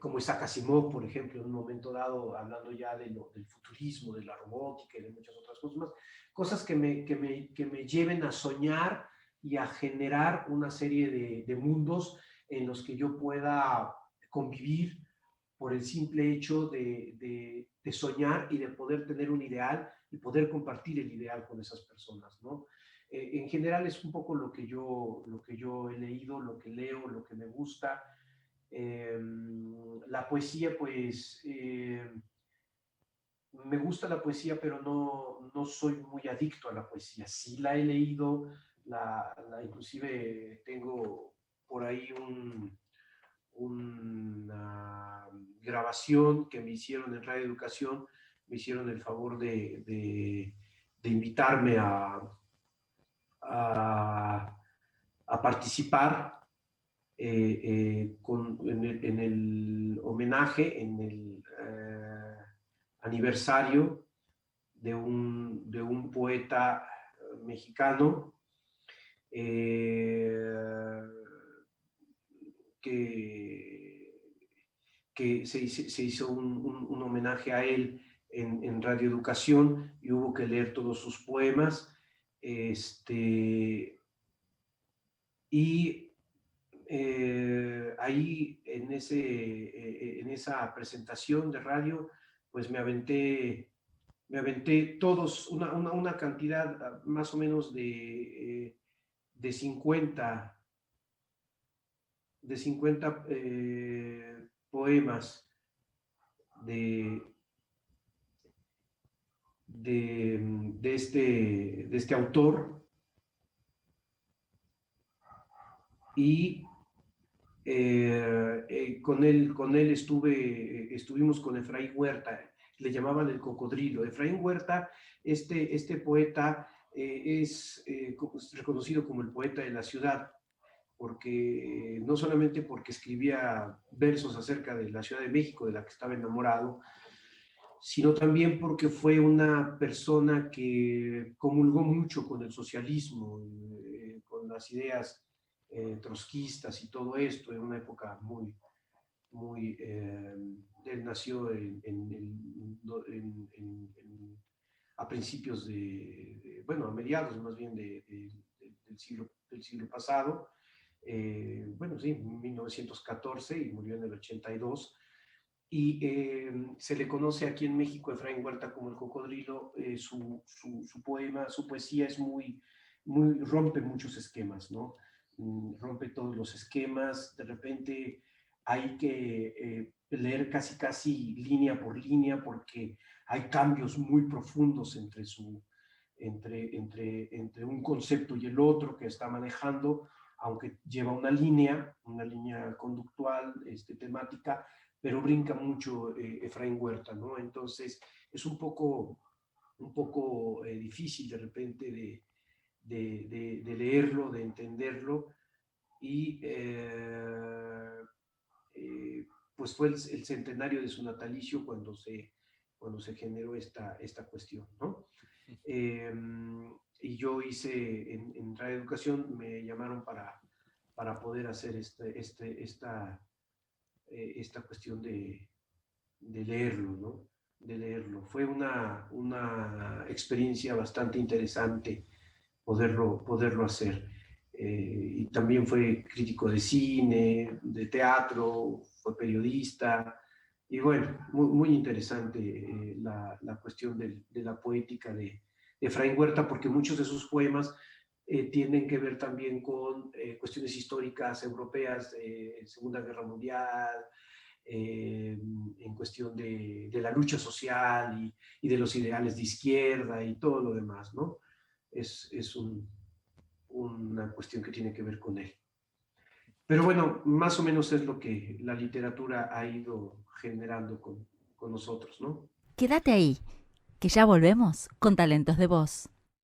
Speaker 1: como Isaac Asimov, por ejemplo, en un momento dado, hablando ya del futurismo, de la robótica y de muchas otras cosas más, cosas que me lleven a soñar y a generar una serie de mundos en los que yo pueda convivir por el simple hecho de soñar y de poder tener un ideal y poder compartir el ideal con esas personas, ¿no? En general es un poco lo que yo he leído, lo que leo, lo que me gusta. La poesía, pues, me gusta la poesía, pero no soy muy adicto a la poesía. Sí la he leído, inclusive tengo por ahí una grabación que me hicieron en Radio Educación, me hicieron el favor de invitarme a participar en el homenaje, en el aniversario de un poeta mexicano que se hizo un homenaje a él en Radio Educación y hubo que leer todos sus poemas. Y ahí en esa presentación de radio, pues me aventé todos, una cantidad más o menos de 50 poemas de este autor, y con él estuvimos con Efraín Huerta, le llamaban el cocodrilo. Efraín Huerta, este poeta es reconocido como el poeta de la ciudad, porque no solamente porque escribía versos acerca de la Ciudad de México, de la que estaba enamorado, sino también porque fue una persona que comulgó mucho con el socialismo, con las ideas trotskistas y todo esto, en una época él nació a principios a mediados más bien del siglo pasado, 1914, y murió en el 82, y se le conoce aquí en México a Efraín Huerta como el cocodrilo. Su poema, su poesía es rompe muchos esquemas, ¿no? Rompe todos los esquemas. De repente hay que leer casi línea por línea, porque hay cambios muy profundos entre un concepto y el otro que está manejando, aunque lleva una línea conductual, temática, pero brinca mucho Efraín Huerta, ¿no? Entonces es un poco difícil de repente de leerlo, de entenderlo, y pues fue el centenario de su natalicio cuando se generó esta cuestión, ¿no? Y yo hice en Radio Educación, me llamaron para poder hacer esta cuestión de leerlo, ¿no? De leerlo. Fue una experiencia bastante interesante poderlo hacer. Y también fue crítico de cine, de teatro, fue periodista, y bueno, muy interesante la cuestión de la poética de Efraín Huerta, porque muchos de sus poemas tienen que ver también con cuestiones históricas europeas, Segunda Guerra Mundial, en cuestión de la lucha social y de los ideales de izquierda y todo lo demás, ¿no? Es una cuestión que tiene que ver con él. Pero bueno, más o menos es lo que la literatura ha ido generando con nosotros, ¿no?
Speaker 2: Quédate ahí, que ya volvemos con Talentos de Voz.